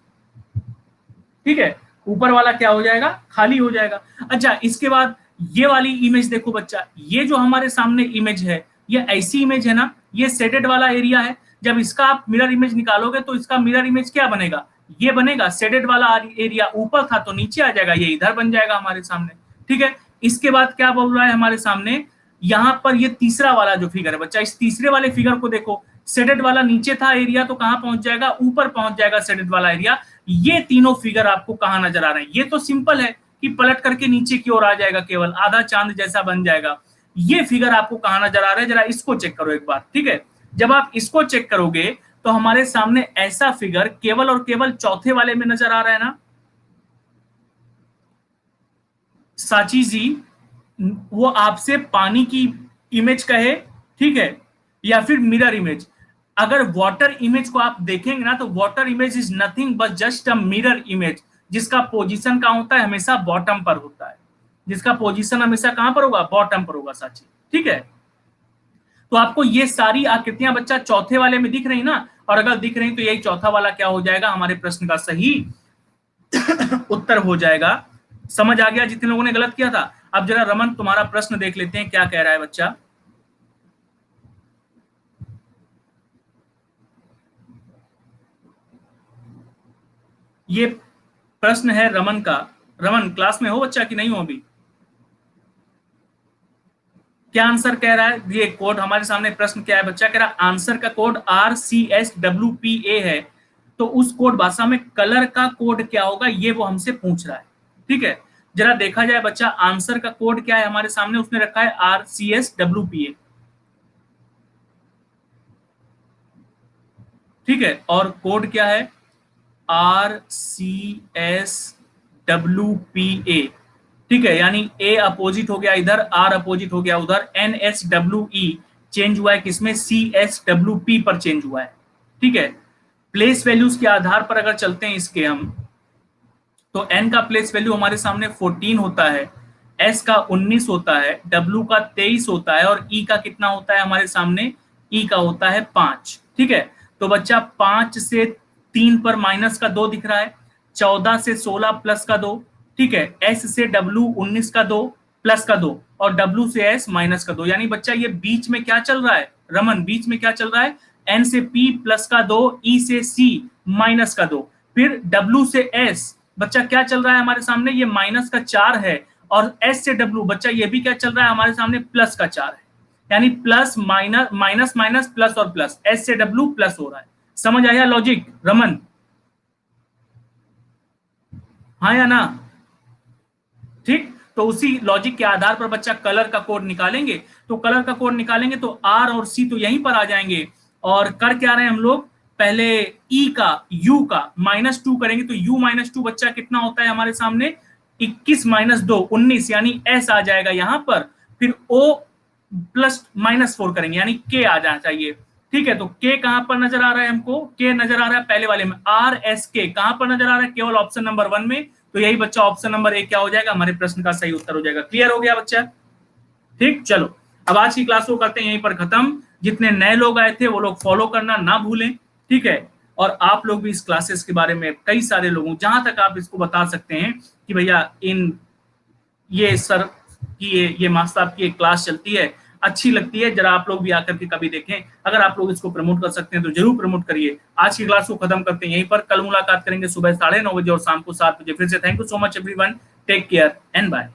ठीक है, ऊपर वाला क्या हो जाएगा? खाली हो जाएगा। अच्छा, इसके बाद ये वाली इमेज देखो बच्चा, ये जो हमारे सामने इमेज है, ये ऐसी इमेज है ना, ये शेडेड वाला एरिया है। जब इसका आप मिरर इमेज निकालोगे तो इसका मिरर इमेज क्या बनेगा? ये बनेगा। शेडेड वाला एरिया ऊपर था तो नीचे आ जाएगा, ये इधर बन जाएगा हमारे सामने। ठीक है, इसके बाद क्या बोल रहा है हमारे सामने? यहां पर ये तीसरा वाला जो फिगर है बच्चा, इस तीसरे वाले फिगर को देखो। शेडेड वाला नीचे था एरिया, तो कहां पहुंच जाएगा? ऊपर पहुंच जाएगा शेडेड वाला एरिया। ये तीनों फिगर आपको कहां नजर आ रहे हैं? ये तो सिंपल है कि पलट करके नीचे की ओर आ जाएगा, केवल आधा चांद जैसा बन जाएगा। ये फिगर आपको कहां नजर आ रहा है? जरा इसको चेक करो एक बार। ठीक है, जब आप इसको चेक करोगे तो हमारे सामने ऐसा फिगर केवल और केवल चौथे वाले में नजर आ रहा है ना साची जी? वो आपसे पानी की इमेज कहे, ठीक है, या फिर मिरर इमेज। अगर वाटर इमेज को आप देखेंगे ना, तो water image is nothing but just a mirror image, जिसका पोजीशन कहां होता है? हमेशा बॉटम पर होता है। जिसका पोजीशन हमेशा कहां पर होगा? बॉटम पर होगा साची। ठीक है, तो आपको ये सारी आकृतियां बच्चा चौथे वाले में दिख रही ना, और अगर दिख रही तो यही चौथा वाला क्या हो जाएगा? हमारे प्रश्न का सही उत्तर हो जाएगा। समझ आ गया जितने लोगों ने गलत किया था? अब जरा रमन तुम्हारा प्रश्न देख लेते हैं, क्या कह रहा है बच्चा। ये प्रश्न है रमन का। रमन क्लास में हो बच्चा कि नहीं हो अभी? क्या आंसर कह रहा है? ये कोड हमारे सामने प्रश्न क्या है बच्चा? कह रहा आंसर का कोड RCSWPA है। तो उस कोड भाषा में कलर का कोड क्या होगा, ये वो हमसे पूछ रहा है। ठीक है, जरा देखा जाए बच्चा, आंसर का कोड क्या है हमारे सामने? उसने रखा है RCSWPA। ठीक है, और कोड क्या है? RCSWPA। ठीक है, यानी ए अपोजिट हो गया इधर, आर अपोजिट हो गया उधर, NSWE चेंज हुआ है किसमें? CSWP पर चेंज हुआ है। ठीक है, प्लेस वैल्यूज के आधार पर अगर चलते हैं इसके हम, तो n का प्लेस वैल्यू हमारे सामने 14 होता है, s का 19 होता है, w का 23 होता है, और e का कितना होता है हमारे सामने? e का होता है 5। ठीक है, तो बच्चा 5 से 3 पर माइनस का 2 दिख रहा है, 14 से 16 प्लस का 2। ठीक है, s से w 19 का 2 प्लस का 2, और w से s माइनस का 2। यानी बच्चा ये बीच में क्या चल रहा है रमन? बीच में क्या चल रहा है? n से p प्लस का 2, e से c माइनस का 2, फिर w से s बच्चा क्या चल रहा है हमारे सामने? ये माइनस का 4 है, और s से w बच्चा ये भी क्या चल रहा है हमारे सामने? प्लस का 4 है। यानी plus minus minus minus plus और प्लस, s से w प्लस हो रहा है। समझ आया लॉजिक रमन? हाँ या ना? ठीक, तो उसी लॉजिक के आधार पर बच्चा कलर का कोड निकालेंगे। तो कलर का कोड निकालेंगे तो आर और सी तो यहीं पर आ जाएंगे, और कर क्या रहे हैं हम लोग? पहले ई का, यू का -2 करेंगे, तो यू -2 बच्चा कितना होता है हमारे सामने? 21 - 2 19, यानी एस आ जाएगा यहां पर। फिर ओ प्लस -4 करेंगे, यानी के आ जाना चाहिए। ठीक है, तो के कहां पर नजर आ रहा है हमको? के नजर आ रहा है पहले वाले में। RSK कहां पर नजर आ रहा है? केवल ऑप्शन नंबर 1 में। तो यही बच्चा ऑप्शन नंबर 1 क्या हो जाएगा? हमारे प्रश्न का सही उत्तर हो जाएगा। क्लियर हो गया बच्चा? ठीक, चलो अब आज की क्लास को करते हैं यहीं पर खत्म। जितने नए लोग आए थे वो लोग फॉलो करना ना भूलें, ठीक है। और आप लोग भी इस क्लासेस के बारे में कई सारे लोगों, जहां तक आप इसको बता सकते हैं कि भैया इन ये सर की ये मास्टर साहब की एक क्लास चलती है, अच्छी लगती है, जरा आप लोग भी आकर के कभी देखें। अगर आप लोग इसको प्रमोट कर सकते हैं तो जरूर प्रमोट करिए। आज की क्लास को खत्म करते हैं यहीं पर, कल मुलाकात करेंगे सुबह 9:30 बजे और शाम को 7 बजे फिर से। Thank you so much everyone, take care and bye.